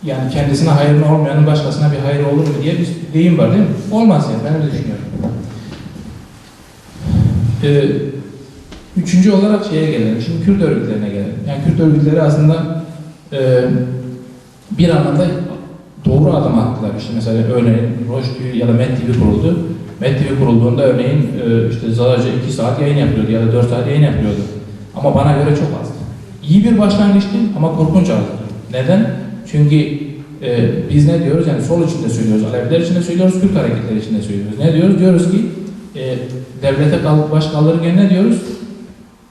yani kendisine hayrına olmayanın başkasına bir hayrı olur mu diye bir deyim var değil mi? Olmaz yani, ben öyle düşünüyorum. Üçüncü olarak şeye gelelim. Şimdi Kürt örgütlerine gelelim. Yani Kürt örgütleri aslında bir anlamda doğru adım attılar. İşte mesela örneğin Roş ya da Met TV kuruldu. Met TV kurulduğunda örneğin işte Zalaca 2 saat yayın yapıyordu ya da 4 saat yayın yapıyordu. Ama bana göre çok azdı. İyi bir başlangıçtı ama korkunç azdı. Neden? Çünkü biz ne diyoruz? Yani sol içinde söylüyoruz, Aleviler içinde söylüyoruz, Kürt hareketleri içinde söylüyoruz. Ne diyoruz? Diyoruz ki devlete baş kaldırırken ne diyoruz?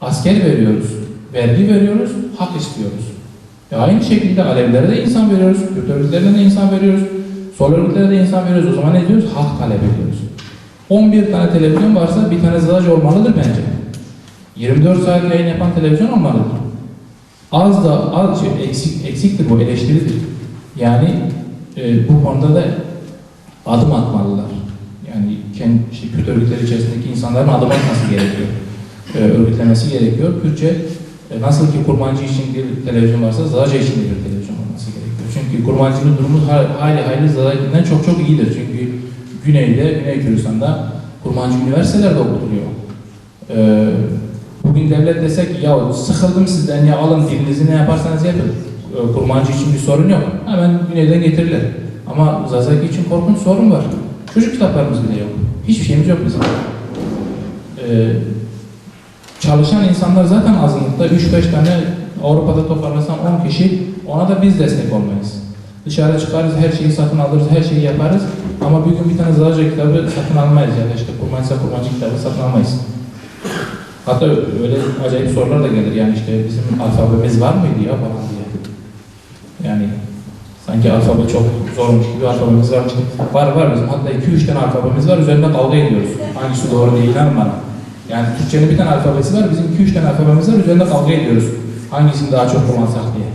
Asker veriyoruz, vergi veriyoruz, hak istiyoruz. Aynı şekilde Alevilere de insan veriyoruz, Kürt örgütlerine de insan veriyoruz, sol örgütlere de insan veriyoruz. O zaman ne diyoruz? Hak talep ediyoruz. 11 tane televizyon varsa bir tane Zalaca olmalıdır bence. 24 saat yayın yapan televizyon olmalıdır. Az eksiktir bu, eleştiridir. Yani bu konuda da adım atmalılar. Yani Kürt örgütleri içerisindeki insanların adım atması gerekiyor. Örgütlemesi gerekiyor. Kürtçe nasıl ki kurmancı için bir televizyon varsa Zalaca için de bir televizyon olması gerekiyor. Çünkü kurmancının durumu hayli Zalaca'dan çok iyidir. Çünkü Güney Kürdistan'da kurmancı üniversitelerde okutuluyor. Bugün devlet desek ya sıkıldım sizden ya alın dilinizi ne yaparsanız yapın. Kurmancı için bir sorun yok. Hemen güneyden getirirler. Ama Zazaki için korkunç sorun var. Çocuk kitaplarımız bile yok. Hiçbir şeyimiz yok bizim. Çalışan insanlar zaten azınlıkta. 3-5 tane Avrupa'da toparlasan 10 kişi, ona da biz destek olmayız. Dışarı çıkarız, her şeyi satın alırız, her şeyi yaparız. Ama bir gün bir tane Zalaca kitabı satın almayız. Yani işte kurmancı kitabı satın almayız. Hatta öyle acayip sorular da gelir. Yani işte bizim alfabemiz var mıydı ya falan diye. Yani sanki alfabe çok zormuş gibi alfabemiz var. Var bizim. Hatta 2-3 tane alfabemiz var. Üzerinde kavga ediyoruz. Hangisi doğru değil inanın bana. Yani Türkçenin bir tane alfabesi var. Bizim 2-3 tane alfabemiz var. Üzerinde kavga ediyoruz. Hangisini daha çok kullansak diye.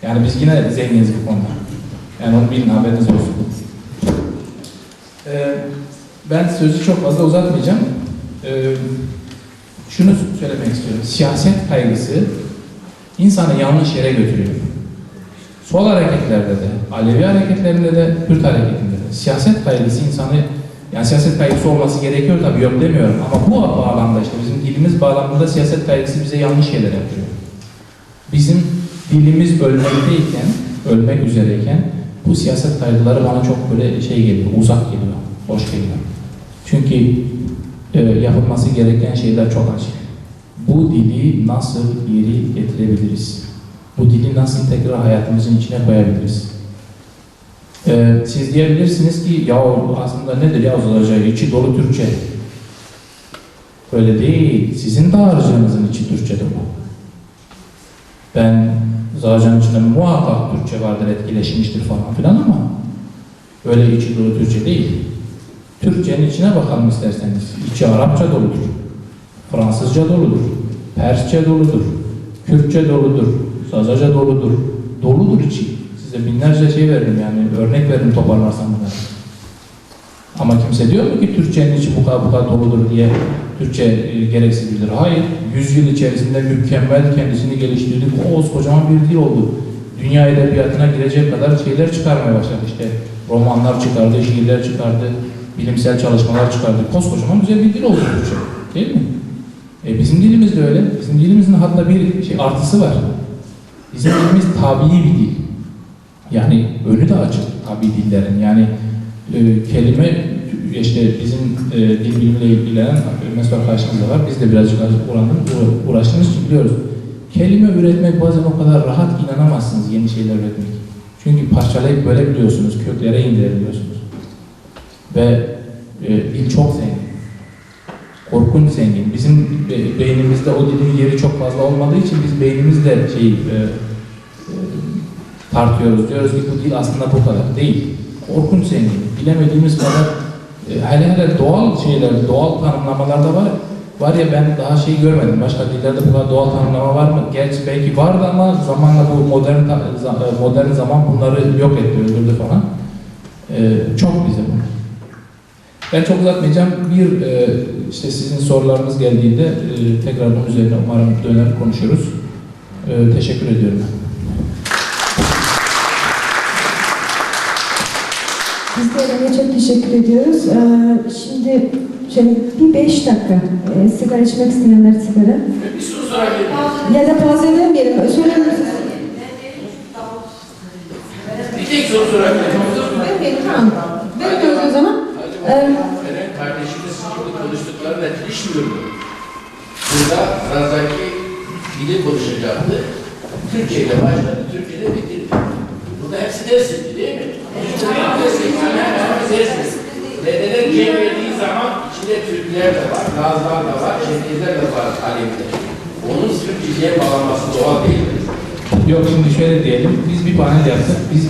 Yani biz yine zenginiz bu konuda. Yani onu bilin, haberiniz olsun. Ben sözü çok fazla uzatmayacağım. Şunu söylemek istiyorum. Siyaset kaygısı insanı yanlış yere götürüyor. Sol hareketlerde de, Alevi hareketlerinde de, Kürt hareketinde de. Siyaset kaygısı insanı, yani siyaset kaygısı olması gerekiyor tabii, yok demiyorum. Ama bu bağlamda işte bizim dilimiz bağlamında siyaset kaygısı bize yanlış şeyler yapıyor. Bizim dilimiz ölmek üzereyken bu siyaset kaygıları bana çok böyle şey geliyor, uzak geliyor, hoş geliyor. Çünkü yapılması gereken şeyler çok açık. Bu dili nasıl geri getirebiliriz? Bu dili nasıl tekrar hayatımızın içine koyabiliriz? Siz diyebilirsiniz ki ya aslında nedir ya Zalaca? İçi dolu Türkçe. Öyle değil. Sizin dağarcığınızın içi Türkçe'de bu. Ben Zalaca'nın içinde muhakkak Türkçe vardır, etkileşmiştir falan filan ama öyle içi dolu Türkçe değil. Türkçenin içine bakalım isterseniz. İçi Arapça doludur. Fransızca doludur. Persçe doludur. Kürtçe doludur. Zazaca doludur. Doludur içi. Size binlerce şey veririm yani. Örnek veririm toparlarsam bunları. Ama kimse diyor mu ki Türkçenin içi bu kadar doludur diye Türkçe gereksizdir. Hayır. 100 yıl içerisinde mükemmel kendisini geliştirdi. Kocaman bir dil oldu. Dünya edebiyatına girecek kadar şeyler çıkarmaya başladı. İşte romanlar çıkardı, şiirler çıkardı. bilimsel çalışmalar çıkardı. Koskocaman güzel bir dil oldu Türkçe. Değil mi? Bizim dilimiz de öyle. Bizim dilimizin hatta bir artısı var. Bizim dilimiz tabii bir dil. Yani önü de açık tabii dillerin. Yani kelime işte bizim dil bilimiyle ilgilenen mesela karşımızda var. Biz de birazcık uğraştığımız için biliyoruz. Kelime üretmek bazen o kadar rahat inanamazsınız yeni şeyler üretmek. Çünkü parçalayıp bölebiliyorsunuz, köklere indirebiliyorsunuz. Ve dil çok zengin. Korkunç zengin. Bizim beynimizde o dilin yeri çok fazla olmadığı için biz beynimizle tartıyoruz. Diyoruz ki bu dil aslında bu kadar. Değil. Korkunç zengin. Bilemediğimiz kadar hele doğal şeyler, doğal tanımlamalarda var ya ben daha şey görmedim. Başka dillerde bu kadar doğal tanımlama var mı? Gerçi belki vardı ama zamanla bu modern zaman bunları yok etti, öldürdü falan. Çok bize bu. Ben çok uzatmayacağım. İşte sizin sorularınız geldiğinde tekrar bunun üzerine umarım döner konuşuruz. Teşekkür ediyorum. Biz de Eren'e çok teşekkür ediyoruz. Şimdi şöyle bir 5 dakika sigara içmek isteyenler sigara. Bir soru sorabilir Ya da pauza vermeyelim. Söyler misiniz? Bir tek soru sorabilir Vermeyelim, tamam. Vermiyoruz o zaman. Eren kardeşimiz şimdi konuştuklarını netleşmiyordu. Burada Razaki dili konuşacaktı. Türkçe'de başladı, Türkçe'de bitirdi. Burada hepsi dersi değil mi? Dedeler cemlediği zaman içinde Türkler de var, Lazlar da var, Çerkezler de var alemde. Onun Türkçe'ye bağlanması doğal değil mi? Yok şimdi şöyle diyelim. Biz bir panel yaptık. Biz